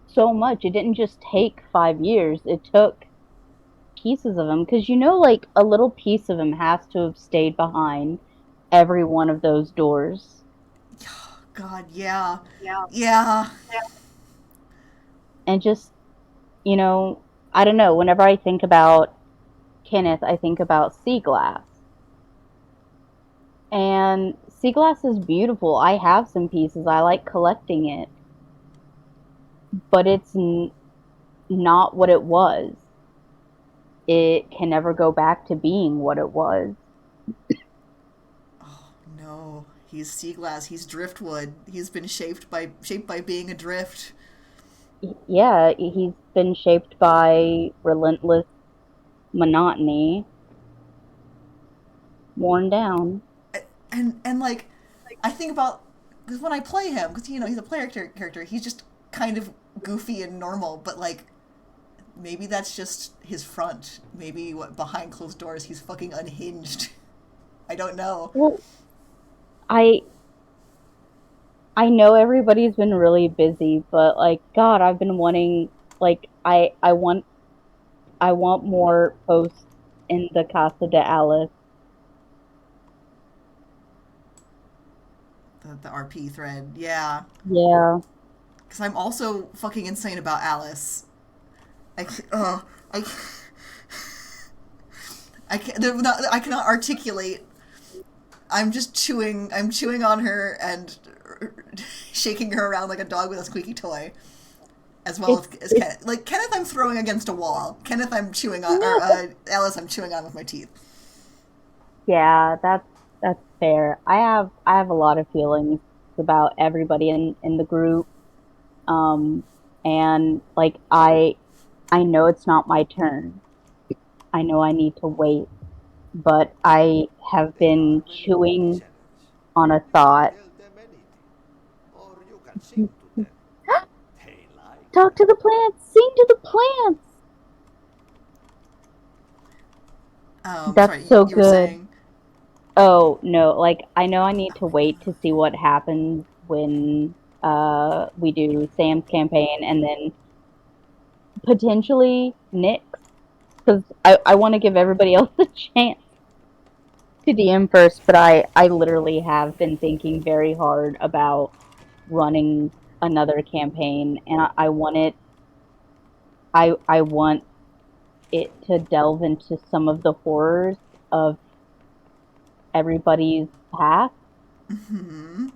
so much. It didn't just take 5 years. It took pieces of him, because like a little piece of him has to have stayed behind every one of those doors. God, yeah. Yeah. And just, I don't know, whenever I think about Kenneth, I think about sea glass. And sea glass is beautiful. I have some pieces. I like collecting it. But it's not what it was. It can never go back to being what it was. Oh, no. He's sea glass. He's driftwood. He's been shaped by being adrift. Yeah, he's been shaped by relentless monotony, worn down. And like, I think about, because when I play him, because he's a player character, he's just kind of goofy and normal, but like, maybe that's just his front. Maybe behind closed doors he's fucking unhinged. I don't know. Well, I know everybody's been really busy, but like, God, I've been wanting, like, I want more posts in the Casa de Alice. The RP thread, yeah. Yeah. Because I'm also fucking insane about Alice. I I cannot articulate. I'm just chewing. I'm chewing on her and shaking her around like a dog with a squeaky toy. As well as Kenneth. Like, Kenneth I'm throwing against a wall. Kenneth I'm chewing on, or Alice I'm chewing on with my teeth. Yeah, that's fair. I have a lot of feelings about everybody in the group. And like, I know it's not my turn. I know I need to wait, but I have been chewing on a thought. Talk to the plants, sing to the plants. That's Sorry, so you were good. saying. Oh no, like, I know I need to wait to see what happens when we do Sam's campaign and then potentially Nick's, because I want to give everybody else a chance to DM first, but I literally have been thinking very hard about running another campaign, and I want it. I want it to delve into some of the horrors of everybody's past, Mm-hmm.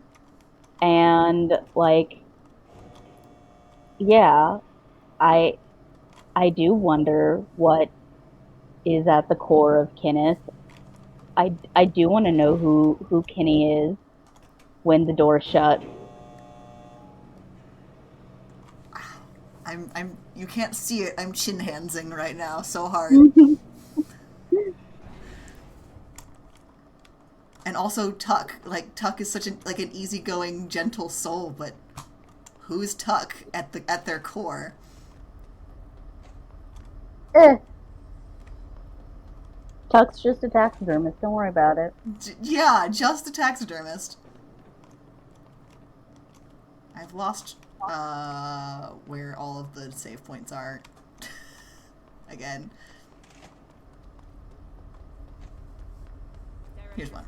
and like, yeah, I I do wonder what is at the core of Kenneth. I do want to know who Kenny is when the door shut. You can't see it. I'm chin handsing right now so hard. And also Tuck. Like, Tuck is such an easygoing, gentle soul, but who's Tuck at their core? Tuck's just a taxidermist. Don't worry about it. Yeah, just a taxidermist. I've lost where all of the save points are. Again. Here's one.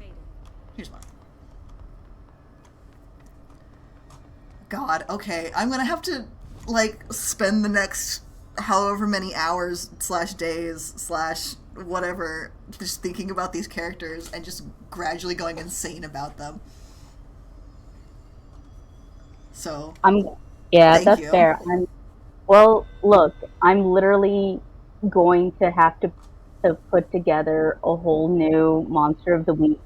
Here's one. God, okay. I'm gonna have to, like, spend the next however many hours / days / whatever just thinking about these characters and just gradually going insane about them. So, Yeah, thank that's you. fair. Well, look, I'm literally going to have to put together a whole new Monster of the Week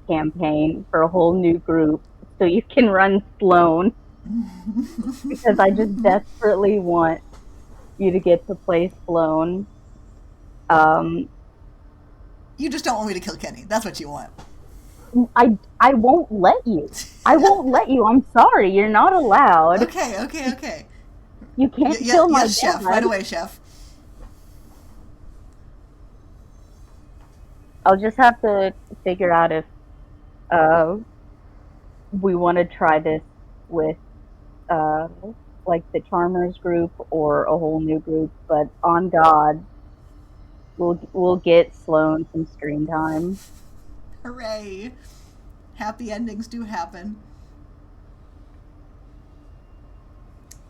campaign for a whole new group so you can run Sloan, because I just desperately want you to get to play Sloan. You just don't want me to kill Kenny. That's what you want. I won't let you. I won't let you. I'm sorry. You're not allowed. Okay. You can't kill my yes, chef. dad. Right away, chef. I'll just have to figure out if we want to try this with like the Charmers group or a whole new group. But on God, we'll get Sloan some screen time. Hooray! Happy endings do happen.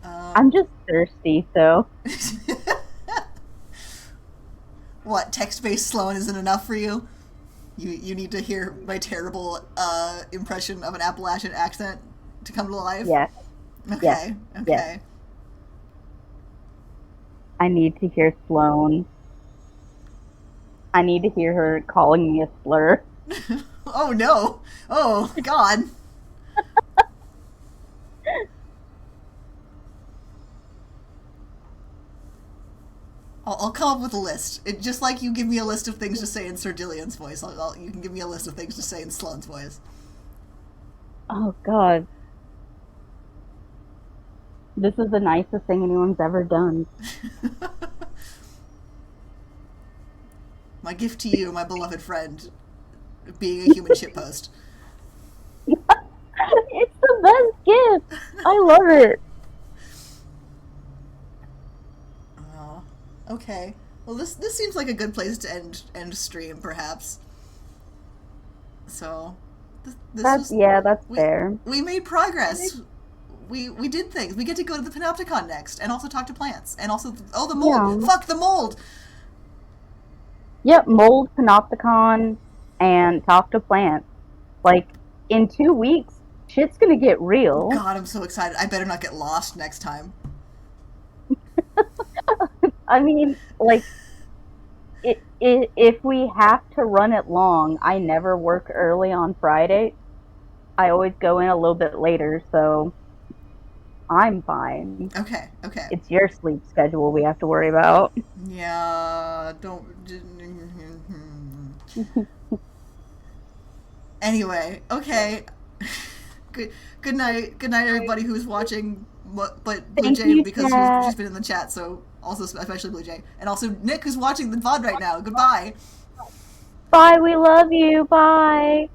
I'm just thirsty, so. What, text-based Sloan isn't enough for you? You need to hear my terrible impression of an Appalachian accent to come to life? Yes. Okay. Yes. I need to hear Sloan. I need to hear her calling me a slur. Oh no! Oh God! I'll come up with a list. Just like you give me a list of things to say in Sir Dillion's voice, you can give me a list of things to say in Sloane's voice. Oh God. This is the nicest thing anyone's ever done. My gift to you, my beloved friend, being a human shitpost. It's the best gift. I love it. Oh, okay. Well, this seems like a good place to end stream, perhaps. So, That's fair. We made progress. We did things. We get to go to the Panopticon next, and also talk to plants, and also the mold. Yeah. Fuck the mold. Yep, mold, Panopticon, and talk to plants. Like in 2 weeks, shit's gonna get real. God, I'm so excited. I better not get lost next time. I mean, like, if we have to run it long, I never work early on Friday. I always go in a little bit later, so I'm fine. Okay. It's your sleep schedule we have to worry about. Yeah, don't... Anyway, okay. Good night, everybody who's watching, but Blue Jay, because she's been in the chat, so also especially Blue Jay. And also Nick, who's watching the VOD right now. Goodbye. Bye, we love you. Bye.